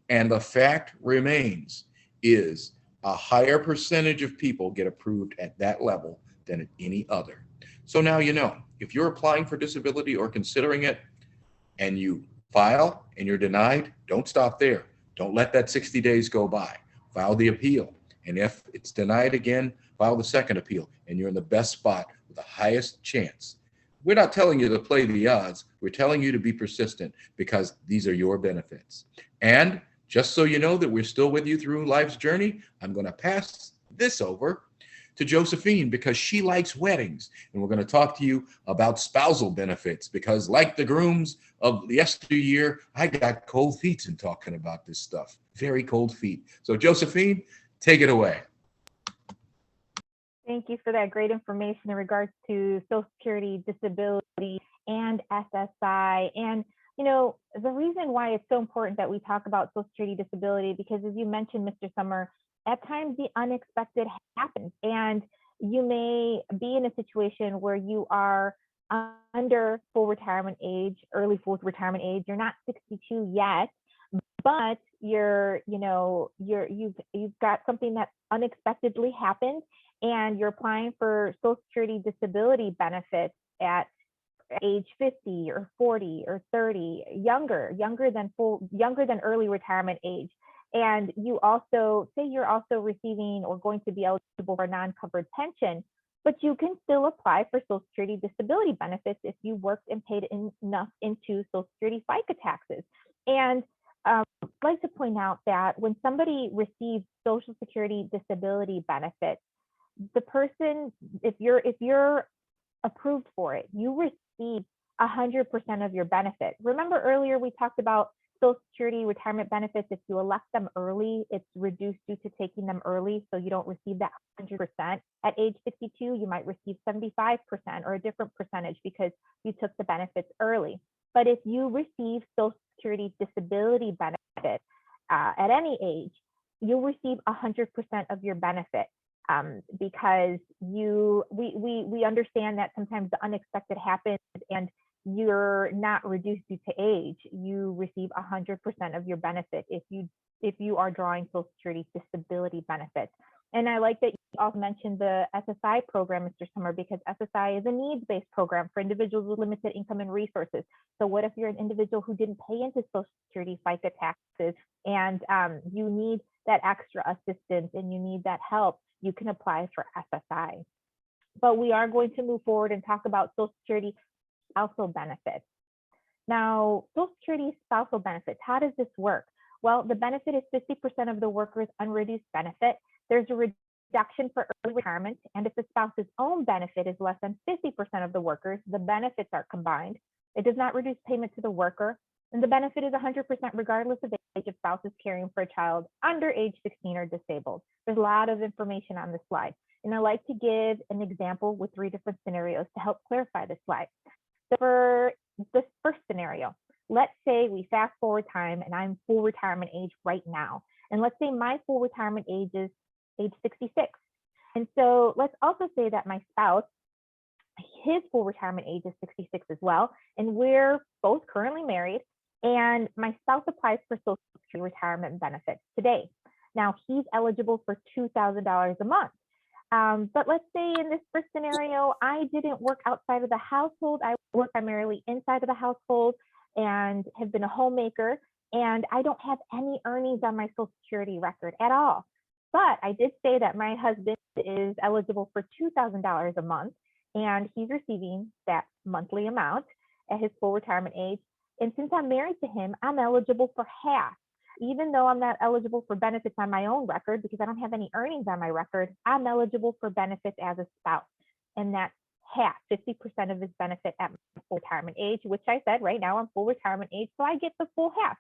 And the fact remains is a higher percentage of people get approved at that level than at any other. So now you know, if you're applying for disability or considering it and you file and you're denied, don't stop there. Don't let that 60 days go by. File the appeal. And if it's denied again, file the second appeal, and you're in the best spot with the highest chance. We're not telling you to play the odds. We're telling you to be persistent because these are your benefits. And just so you know that we're still with you through life's journey, I'm going to pass this over to Josephine because she likes weddings. And we're going to talk to you about spousal benefits because, like the grooms of yesteryear, I got cold feet in talking about this stuff. Very cold feet. So Josephine, take it away. Thank you for that great information in regards to Social Security, disability, and SSI. And, you know, the reason why it's so important that we talk about Social Security disability, because as you mentioned, Mr. Summer, at times the unexpected happens, and you may be in a situation where you are under full retirement age, early full retirement age. You're not 62 yet, but you've got something that unexpectedly happened, and you're applying for Social Security disability benefits at age 50 or 40 or 30, younger than early retirement age. And you also say you're also receiving or going to be eligible for a non-covered pension, but you can still apply for Social Security disability benefits if you worked and paid enough into Social Security FICA taxes. And I'd like to point out that when somebody receives Social Security disability benefits, the person, if you're approved for it, you receive 100% of your benefit. Remember earlier we talked about Social Security retirement benefits. If you elect them early, it's reduced due to taking them early, so you don't receive that 100%. At age 62, you might receive 75% or a different percentage because you took the benefits early. But if you receive Social Security disability benefit at any age, you'll receive 100% of your benefit. Because we understand that sometimes the unexpected happens and you're not reduced due to age. You receive 100% of your benefit if you are drawing Social Security disability benefits. And I like that you also mentioned the SSI program, Mr. Summer, because SSI is a needs-based program for individuals with limited income and resources. So what if you're an individual who didn't pay into Social Security FICA taxes and you need that extra assistance and you need that help? You can apply for SSI. But we are going to move forward and talk about Social Security spousal benefits. Now, Social Security spousal benefits, how does this work? Well, the benefit is 50% of the worker's unreduced benefit. There's a reduction for early retirement, and if the spouse's own benefit is less than 50% of the workers, the benefits are combined. It does not reduce payment to the worker, and the benefit is 100% regardless of age if spouse is caring for a child under age 16 or disabled. There's a lot of information on this slide, and I like to give an example with 3 different scenarios to help clarify this slide. So for this first scenario, let's say we fast forward time and I'm full retirement age right now. And let's say my full retirement age is age 66. And so let's also say that my spouse, his full retirement age is 66 as well. And we're both currently married, and my spouse applies for Social Security retirement benefits today. Now he's eligible for $2,000 a month. But let's say in this first scenario, I didn't work outside of the household. I work primarily inside of the household and have been a homemaker, and I don't have any earnings on my Social Security record at all. But I did say that my husband is eligible for $2,000 a month, and he's receiving that monthly amount at his full retirement age. And since I'm married to him, I'm eligible for half. Even though I'm not eligible for benefits on my own record because I don't have any earnings on my record, I'm eligible for benefits as a spouse. And that's half, 50% of his benefit at my full retirement age, which I said right now I'm full retirement age, so I get the full half.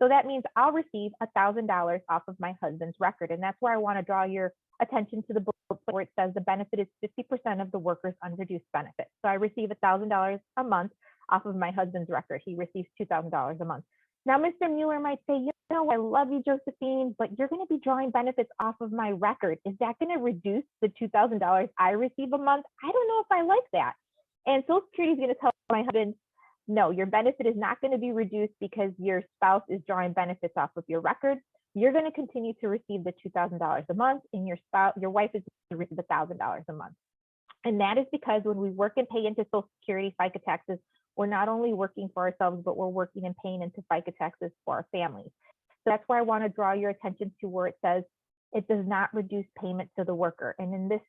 So that means I'll receive $1,000 off of my husband's record. And that's where I want to draw your attention to the book where it says the benefit is 50% of the worker's unreduced benefit. So I receive $1,000 a month off of my husband's record. He receives $2,000 a month. Now, Mr. Mueller might say, you no, I love you, Josephine, but you're going to be drawing benefits off of my record. Is that going to reduce the $2,000 I receive a month? I don't know if I like that. And Social Security is going to tell my husband, no, your benefit is not going to be reduced because your spouse is drawing benefits off of your record. You're going to continue to receive the $2,000 a month, and your wife is going to receive $1,000 a month. And that is because when we work and pay into Social Security FICA taxes, we're not only working for ourselves, but we're working and paying into FICA taxes for our families. So that's why I want to draw your attention to where it says it does not reduce payment to the worker. And in this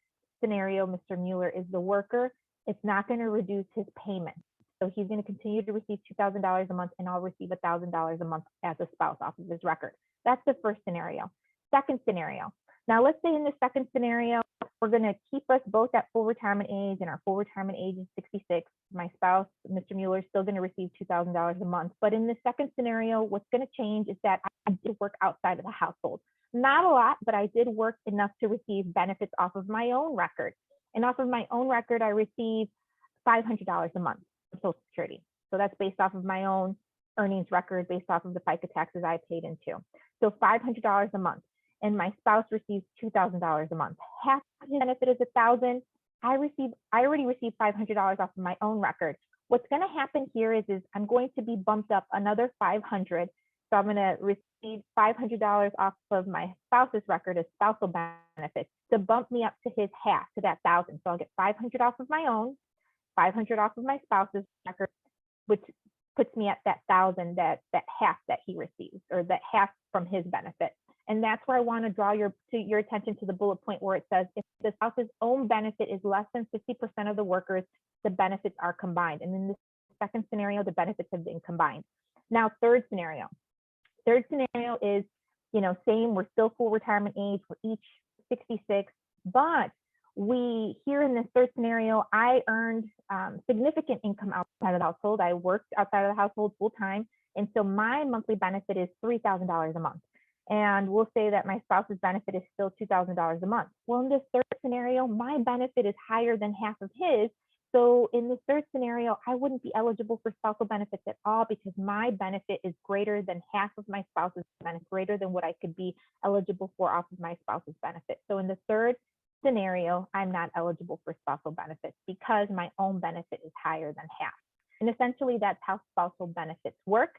scenario, Mr. Mueller is the worker. It's not going to reduce his payment. So he's going to continue to receive $2,000 a month, and I'll receive $1,000 a month as a spouse off of his record. That's the first scenario. Second scenario. Now, let's say in the second scenario, we're going to keep us both at full retirement age, and our full retirement age is 66. My spouse, Mr. Mueller, is still going to receive $2,000 a month. But in the second scenario, what's going to change is that I did work outside of the household. Not a lot, but I did work enough to receive benefits off of my own record. And off of my own record, I receive $500 a month of Social Security. So that's based off of my own earnings record, based off of the FICA taxes I paid into. So $500 a month. And my spouse receives $2,000 a month. Half of his benefit is $1,000. I already received $500 off of my own record. What's going to happen here is I'm going to be bumped up another $500. So I'm going to receive $500 off of my spouse's record as spousal benefits to bump me up to his half, to that $1,000. So I'll get $500 off of my own, $500 off of my spouse's record, which puts me at that $1,000, that half that he receives, or that half from his benefit. And that's where I want to draw your attention to the bullet point where it says if the spouse's own benefit is less than 50% of the workers, the benefits are combined. And in the second scenario, the benefits have been combined. Now, third scenario. Third scenario is, same, we're still full retirement age, we're each 66, but here in this third scenario, I earned significant income outside of the household. I worked outside of the household full time. And so my monthly benefit is $3,000 a month. And we'll say that my spouse's benefit is still $2,000 a month. Well, in this third scenario, my benefit is higher than half of his. So in this third scenario, I wouldn't be eligible for spousal benefits at all because my benefit is greater than half of my spouse's benefit, greater than what I could be eligible for off of my spouse's benefit. So in the third scenario, I'm not eligible for spousal benefits because my own benefit is higher than half. And essentially, that's how spousal benefits work.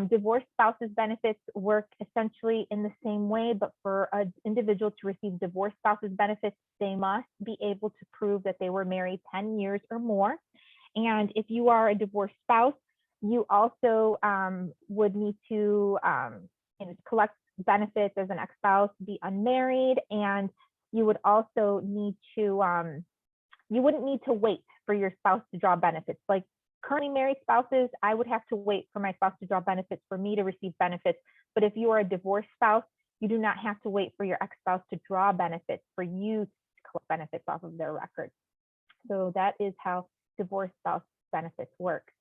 Divorced spouses benefits work essentially in the same way, but for an individual to receive divorced spouses benefits, they must be able to prove that they were married 10 years or more. And if you are a divorced spouse, you also would need to collect benefits as an ex-spouse, be unmarried, and you would also need to, you wouldn't need to wait for your spouse to draw benefits. Like currently married spouses, I would have to wait for my spouse to draw benefits for me to receive benefits. But if you are a divorced spouse, you do not have to wait for your ex-spouse to draw benefits for you to collect benefits off of their record. So that is how divorced spouse benefits work.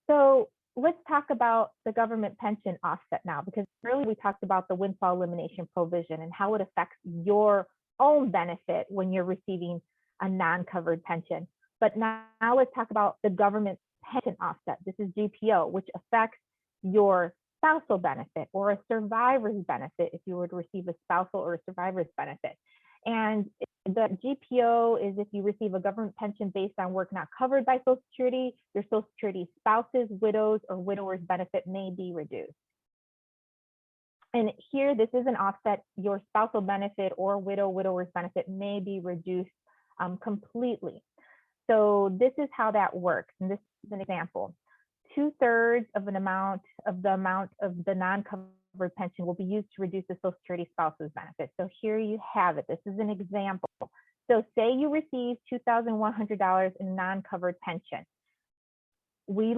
So let's talk about the government pension offset now, because earlier we talked about the windfall elimination provision and how it affects your own benefit when you're receiving a non-covered pension. But now let's talk about the government pension offset. This is GPO, which affects your spousal benefit or a survivor's benefit if you were to receive a spousal or a survivor's benefit. And the GPO is if you receive a government pension based on work not covered by Social Security, your Social Security spouses, widows, or widowers benefit may be reduced. And here, this is an offset. Your spousal benefit or widower's benefit may be reduced completely. So this is how that works. And this is an example. 2/3 of the amount of the non-covered pension will be used to reduce the Social Security spouse's benefit. So here you have it. This is an example. So say you receive $2,100 in non-covered pension. We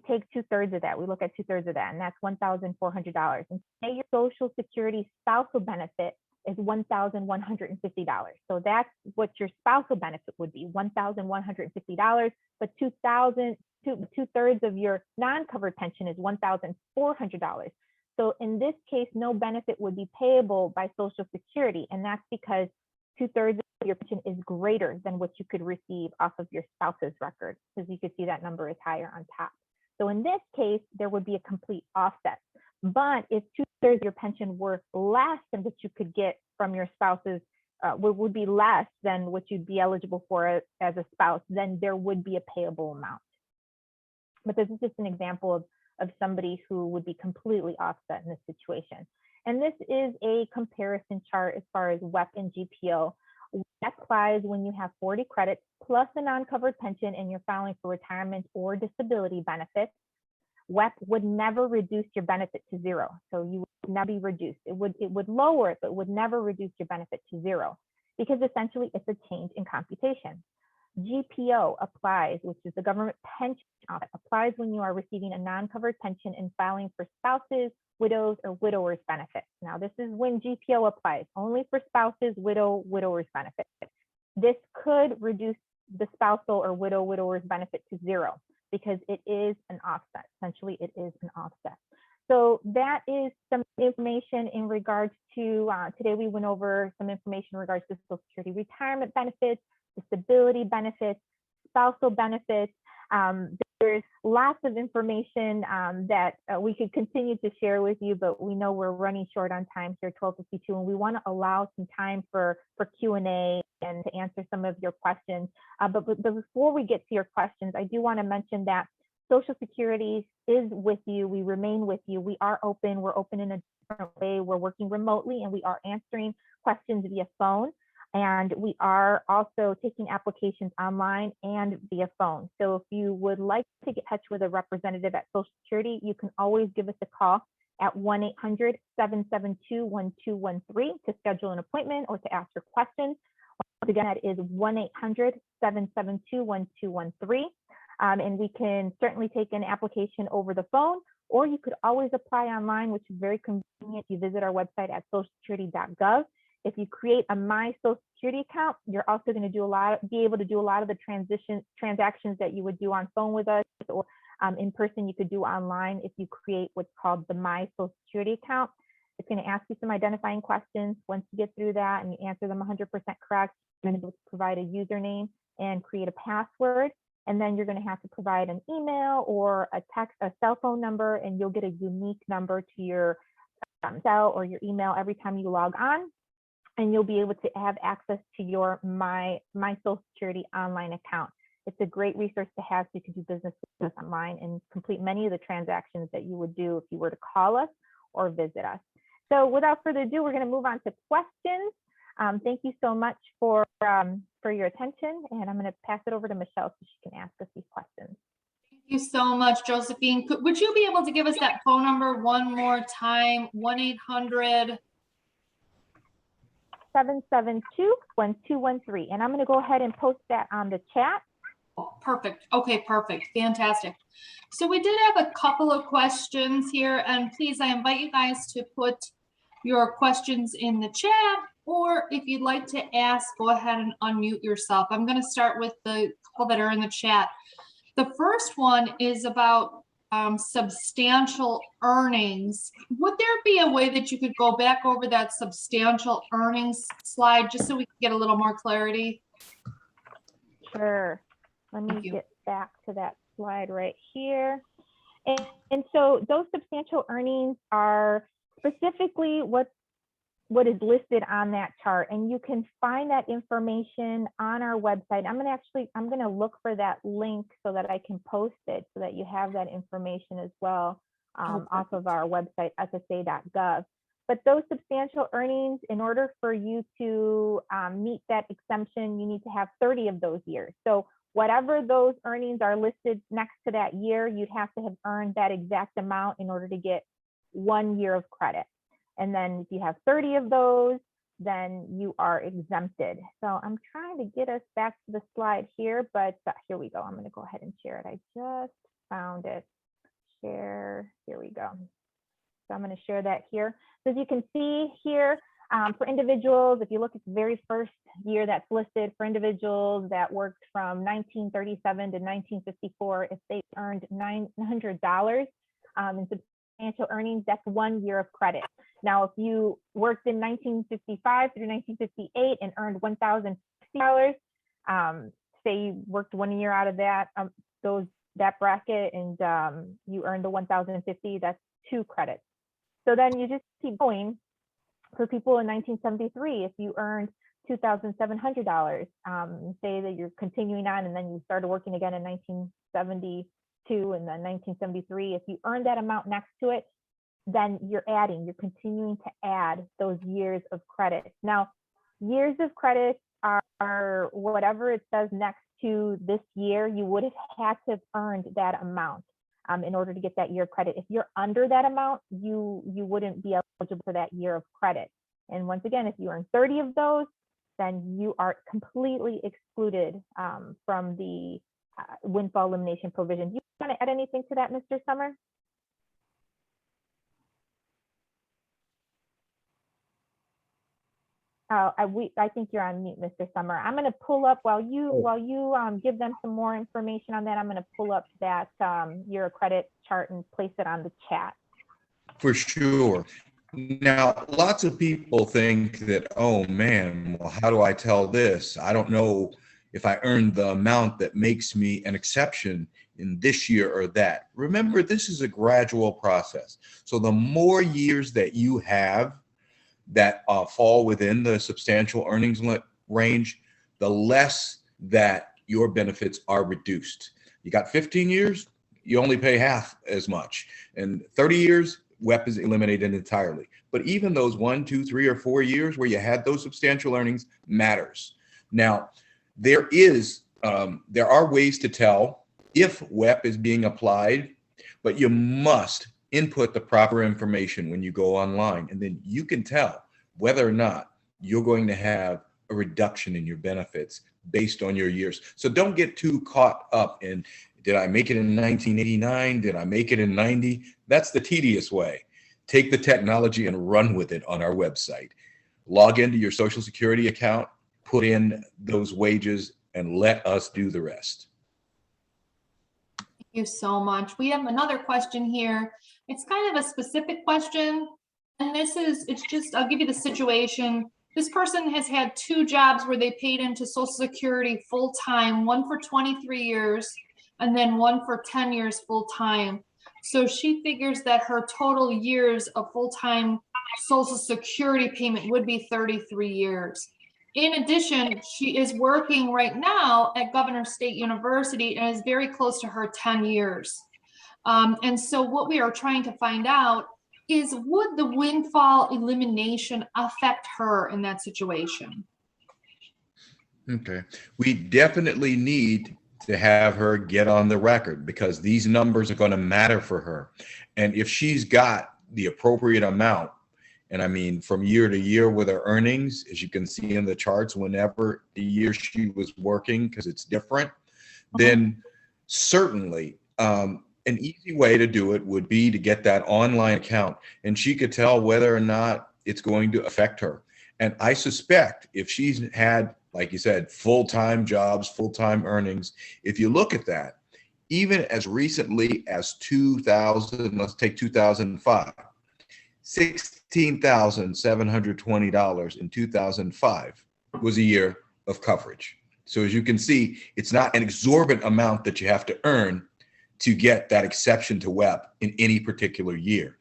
take 2/3 of that. We look at 2/3 of that, and that's $1,400. And say your Social Security spousal benefit is $1,150. So that's what your spousal benefit would be, $1,150, but 2/3 of your non-covered pension is $1,400. So in this case, no benefit would be payable by Social Security, and that's because 2/3 of your pension is greater than what you could receive off of your spouse's record, because you could see that number is higher on top. So in this case, there would be a complete offset. But if 2/3 of your pension were less than what you could get from your spouse's, would be less than what you'd be eligible for as a spouse, then there would be a payable amount. But this is just an example of somebody who would be completely offset in this situation. And this is a comparison chart as far as WEP and GPO. That applies when you have 40 credits plus a non-covered pension and you're filing for retirement or disability benefits. WEP would never reduce your benefit to zero. So you would never be reduced. It would lower it, but would never reduce your benefit to zero, because essentially it's a change in computation. GPO applies, which is the government pension audit, applies when you are receiving a non-covered pension and filing for spouses, widows, or widowers benefits. Now, this is when GPO applies, only for spouses, widowers benefits. This could reduce the spousal or widowers benefit to zero, because it is an offset. Essentially, it is an offset. So that is some information in regards to, today we went over some information in regards to Social Security retirement benefits, disability benefits, spousal benefits. There's lots of information that we could continue to share with you, but we know we're running short on time here, 12:52, and we want to allow some time for Q&A and to answer some of your questions. But before we get to your questions, I do want to mention that Social Security is with you. We remain with you. We are open. We're open in a different way. We're working remotely, and we are answering questions via phone. And we are also taking applications online and via phone. So if you would like to get in touch with a representative at Social Security, you can always give us a call at 1-800-772-1213 to schedule an appointment or to ask your questions. Once again, that is 1-800-772-1213. And we can certainly take an application over the phone, or you could always apply online, which is very convenient. You visit our website at socialsecurity.gov. If you create a My Social Security account, you're also going to be able to do a lot of the transactions that you would do on phone with us, or in person you could do online if you create what's called the My Social Security account. It's going to ask you some identifying questions. Once you get through that and you answer them 100% correct, you're going to provide a username and create a password. And then you're going to have to provide an email or a cell phone number, and you'll get a unique number to your cell or your email every time you log on. And you'll be able to have access to your My Social Security online account. It's a great resource to have so you can do business with us online and complete many of the transactions that you would do if you were to call us or visit us. So without further ado, we're going to move on to questions. Thank you so much for your attention, and I'm going to pass it over to Michelle so she can ask us these questions. Thank you so much, Josephine. Would you be able to give us that phone number one more time? 1-800 772-1213, and I'm going to go ahead and post that on the chat. Oh, perfect. Okay, perfect. Fantastic. So we did have a couple of questions here, and please, I invite you guys to put your questions in the chat, or if you'd like to ask, go ahead and unmute yourself. I'm going to start with the couple that are in the chat. The first one is about substantial earnings. Would there be a way that you could go back over that substantial earnings slide just so we can get a little more clarity? Sure. Let me get back to that slide right here. And so those substantial earnings are specifically what is listed on that chart, and you can find that information on our website. I'm going to look for that link so that I can post it so that you have that information as well off of our website, ssa.gov. But those substantial earnings, in order for you to meet that exemption, you need to have 30 of those years. So whatever those earnings are listed next to that year, you'd have to have earned that exact amount in order to get 1 year of credit. And then if you have 30 of those, then you are exempted. So I'm trying to get us back to the slide here, but here we go. I'm going to go ahead and share it. I just found it. Share. Here we go. So I'm going to share that here. So as you can see here, for individuals, if you look at the very first year that's listed, for individuals that worked from 1937 to 1954, if they earned $900 in substantial earnings, that's 1 year of credit. Now, if you worked in 1955 through 1958 and earned $1,050, say you worked 1 year out of that that bracket, and you earned the $1,050, that's 2 credits. So then you just keep going. For people in 1973, if you earned $2,700, say that you're continuing on and then you started working again in 1972 and then 1973, if you earned that amount next to it, then you're continuing to add those years of credit. Now, years of credit are whatever it says next to this year. You would have had to have earned that amount in order to get that year of credit. If you're under that amount, you wouldn't be eligible for that year of credit. And once again, if you earn 30 of those, then you are completely excluded from the windfall elimination provision. Do you want to add anything to that, Mr. Summer? I think you're on mute, Mr. Summer. I'm going to pull up while you give them some more information on that. I'm going to pull up that your credit chart and place it on the chat. For sure. Now, lots of people think that, oh man, well, how do I tell this? I don't know if I earned the amount that makes me an exception in this year or that. Remember, this is a gradual process. So the more years that you have that fall within the substantial earnings range, the less that your benefits are reduced. You got 15 years, you only pay half as much. And 30 years, Wep is eliminated entirely. But even those 1, 2, 3, or 4 years where you had those substantial earnings matters. Now, there are ways to tell if Wep is being applied, but you must input the proper information when you go online, and then you can tell whether or not you're going to have a reduction in your benefits based on your years. So don't get too caught up in, did I make it in 1989? Did I make it in 90? That's the tedious way. Take the technology and run with it on our website. Log into your Social Security account, put in those wages, and let us do the rest. Thank you so much. We have another question here. It's kind of a specific question. And I'll give you the situation. This person has had 2 jobs where they paid into Social Security full-time, one for 23 years and then one for 10 years full-time. So she figures that her total years of full-time Social Security payment would be 33 years. In addition, she is working right now at Governor State University and is very close to her 10 years. And so what we are trying to find out is, would the windfall elimination affect her in that situation? Okay. We definitely need to have her get on the record because these numbers are going to matter for her. And if she's got the appropriate amount, and I mean, from year to year with her earnings, as you can see in the charts, whenever the year she was working, because it's different, then certainly an easy way to do it would be to get that online account, and she could tell whether or not it's going to affect her. And I suspect if she's had, like you said, full-time jobs, full-time earnings, if you look at that, even as recently as 2000, let's take 2005, $16,720 in 2005 was a year of coverage. So as you can see, it's not an exorbitant amount that you have to earn to get that exception to Wep in any particular year.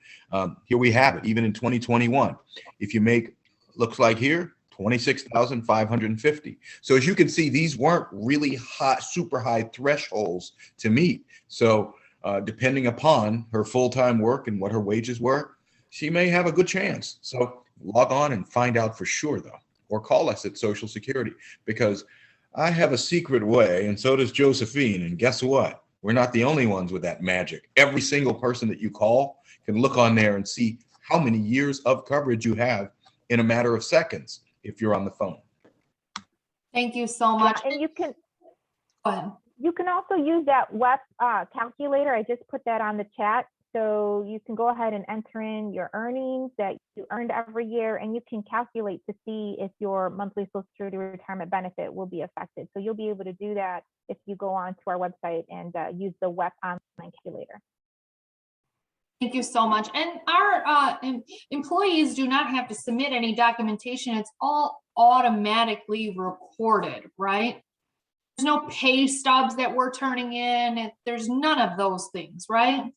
Here we have it, even in 2021. If you make, looks like here, 26,550. So as you can see, these weren't really hot, super high thresholds to meet. So depending upon her full-time work and what her wages were, she may have a good chance. So log on and find out for sure, though, or call us at Social Security, because I have a secret way, and so does Josephine. And guess what? We're not the only ones with that magic. Every single person that you call can look on there and see how many years of coverage you have in a matter of seconds if you're on the phone. Thank you so much. And you can go ahead. You can also use that Wep calculator. I just put that on the chat. So you can go ahead and enter in your earnings that you earned every year, and you can calculate to see if your monthly Social Security retirement benefit will be affected. So you'll be able to do that if you go on to our website and use the Wep online calculator. Thank you so much. And our employees do not have to submit any documentation. It's all automatically recorded, right? There's no pay stubs that we're turning in. There's none of those things, right?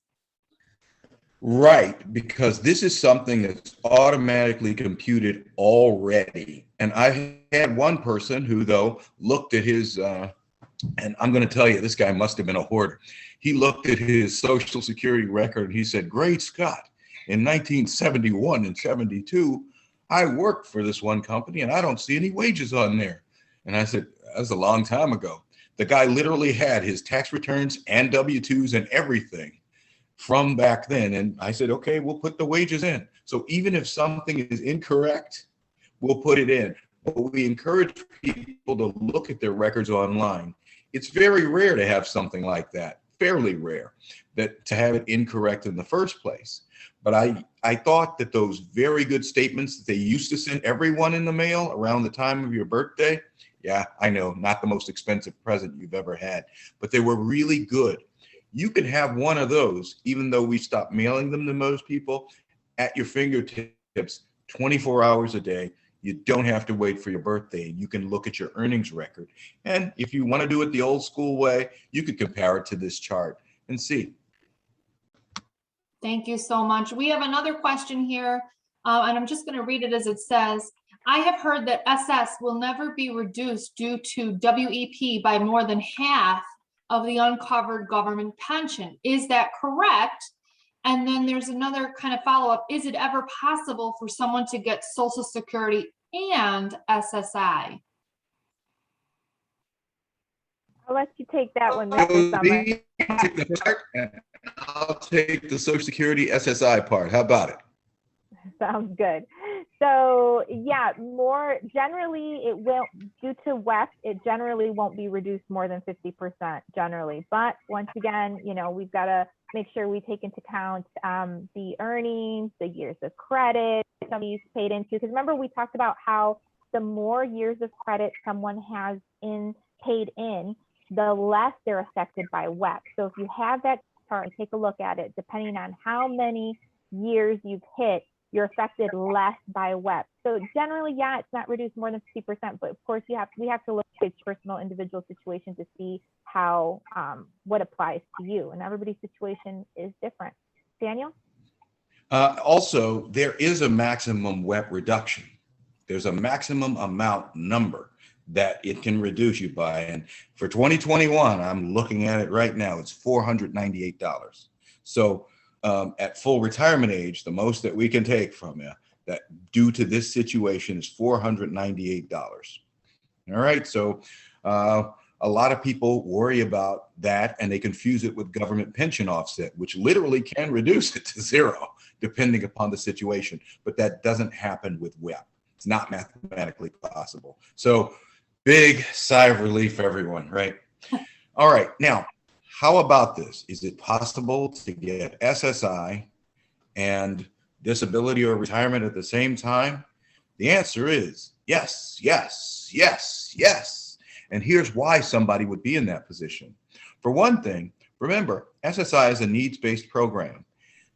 Right, because this is something that's automatically computed already. And I had one person who, though, looked at his, and I'm going to tell you, this guy must have been a hoarder. He looked at his Social Security record and he said, "Great Scott, in 1971 and 72, I worked for this one company and I don't see any wages on there." And I said, "That was a long time ago." The guy literally had his tax returns and W-2s and everything from back then. And I said, "Okay, we'll put the wages in." So even if something is incorrect, we'll put it in. But we encourage people to look at their records online. It's very rare to have something like that, fairly rare, that to have it incorrect in the first place. But I thought that those very good statements that they used to send everyone in the mail around the time of your birthday, yeah, I know, not the most expensive present you've ever had, but they were really good. You can have one of those, even though we stopped mailing them to most people, at your fingertips 24 hours a day. You don't have to wait for your birthday. You can look at your earnings record. And if you want to do it the old school way, you could compare it to this chart and see. Thank you so much. We have another question here, and I'm just going to read it as it says. I have heard that SS will never be reduced due to WEP by more than half of the uncovered government pension. Is that correct? And then there's another kind of follow-up. Is it ever possible for someone to get Social Security and SSI? I'll let you take that one, Mr. Summer. I'll take the Social Security SSI part. How about it? Sounds good. So yeah, more generally it will, due to Wep, it generally won't be reduced more than 50% generally. But once again, you know, we've got to make sure we take into account the earnings, the years of credit somebody's paid into. Because remember, we talked about how the more years of credit someone has paid in, the less they're affected by Wep. So if you have that chart and take a look at it, depending on how many years you've hit, you're affected less by Wep. So generally, yeah, it's not reduced more than 50%, but of course we have to look at each personal individual situation to see how what applies to you, and everybody's situation is different. Daniel? Also, there is a maximum Wep reduction. There's a maximum amount number that it can reduce you by, and for 2021, I'm looking at it right now, it's $498. So at full retirement age, the most that we can take from you that due to this situation is $498. All right, so a lot of people worry about that and they confuse it with government pension offset, which literally can reduce it to zero depending upon the situation, but that doesn't happen with Wep. It's not mathematically possible. So big sigh of relief for everyone, right? All right, now, how about this? Is it possible to get SSI and disability or retirement at the same time? The answer is yes, yes, yes, yes. And here's why somebody would be in that position. For one thing, remember, SSI is a needs-based program.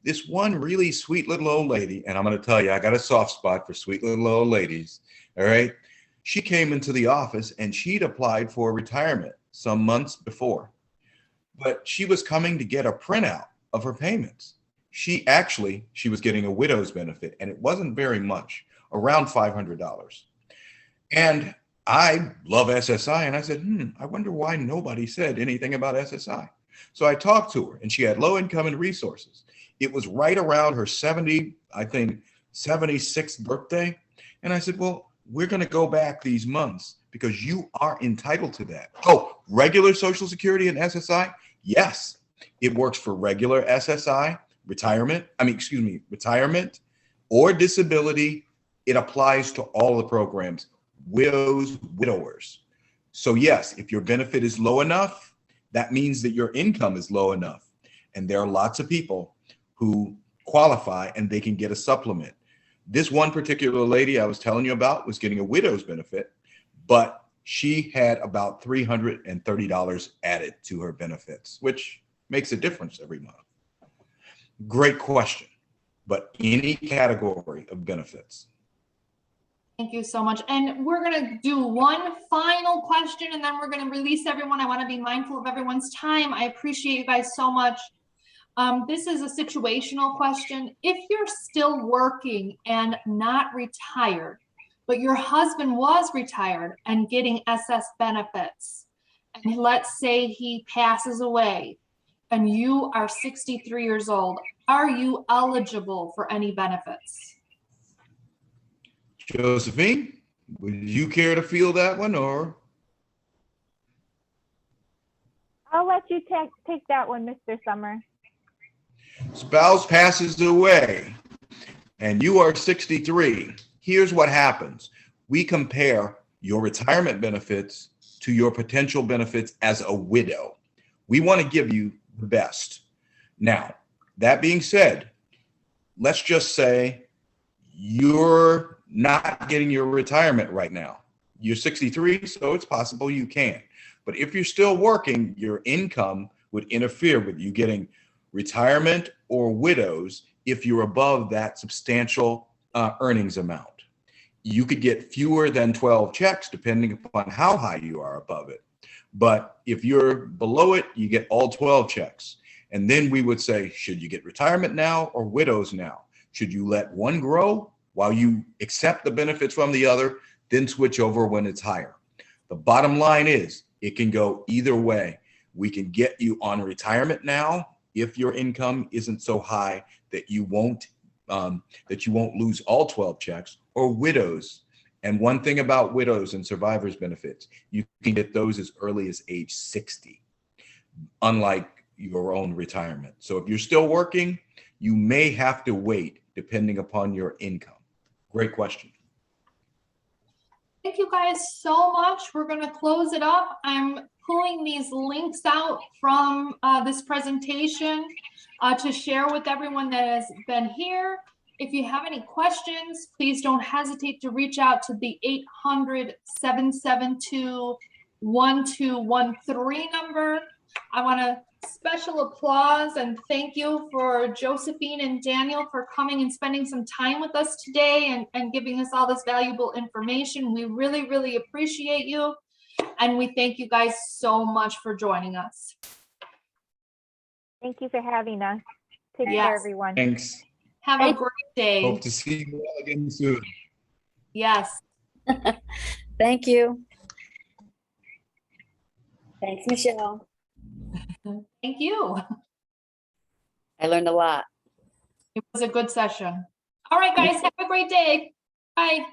This one really sweet little old lady, and I'm going to tell you, I got a soft spot for sweet little old ladies, all right? She came into the office and she'd applied for retirement some months before. But she was coming to get a printout of her payments. She was getting a widow's benefit, and it wasn't very much, around $500. And I love SSI, and I said, I wonder why nobody said anything about SSI. So I talked to her, and she had low income and resources. It was right around her 76th birthday. And I said, well, we're going to go back these months because you are entitled to that. Oh, regular Social Security and SSI? Yes, it works for regular SSI, retirement or disability. It applies to all the programs, widows, widowers. So yes, if your benefit is low enough, that means that your income is low enough. And there are lots of people who qualify and they can get a supplement. This one particular lady I was telling you about was getting a widow's benefit, but she had about $330 added to her benefits, which makes a difference every month. Great question, but any category of benefits. Thank you so much. And we're going to do one final question and then we're going to release everyone. I want to be mindful of everyone's time. I appreciate you guys so much. This is a situational question. If you're still working and not retired, but your husband was retired and getting SS benefits, and let's say he passes away and you are 63 years old, are you eligible for any benefits? Josephine, would you care to field that one, or? I'll let you take that one, Mr. Summer. Spouse passes away and you are 63. Here's what happens. We compare your retirement benefits to your potential benefits as a widow. We want to give you the best. Now, that being said, let's just say you're not getting your retirement right now. You're 63, so it's possible you can. But if you're still working, your income would interfere with you getting retirement or widows if you're above that substantial earnings amount. You could get fewer than 12 checks depending upon how high you are above it. But if you're below it, you get all 12 checks. And then we would say, should you get retirement now or widows now? Should you let one grow while you accept the benefits from the other, then switch over when it's higher? The bottom line is it can go either way. We can get you on retirement now if your income isn't so high that you won't lose all 12 checks, or widows. And one thing about widows and survivors benefits, you can get those as early as age 60, unlike your own retirement. So if you're still working, you may have to wait depending upon your income. Great question. Thank you guys so much. We're going to close it up. I'm pulling these links out from this presentation to share with everyone that has been here. If you have any questions, please don't hesitate to reach out to the 800-772-1213 number. I want to special applause and thank you for Josephine and Daniel for coming and spending some time with us today and giving us all this valuable information. We really, really appreciate you. And we thank you guys so much for joining us. Thank you for having us. Take Yes. care, everyone. Thanks. Have a great day. Hope to see you all again soon. Yes. Thank you. Thanks, Michelle. Thank you. I learned a lot. It was a good session. All right, guys, have a great day. Bye.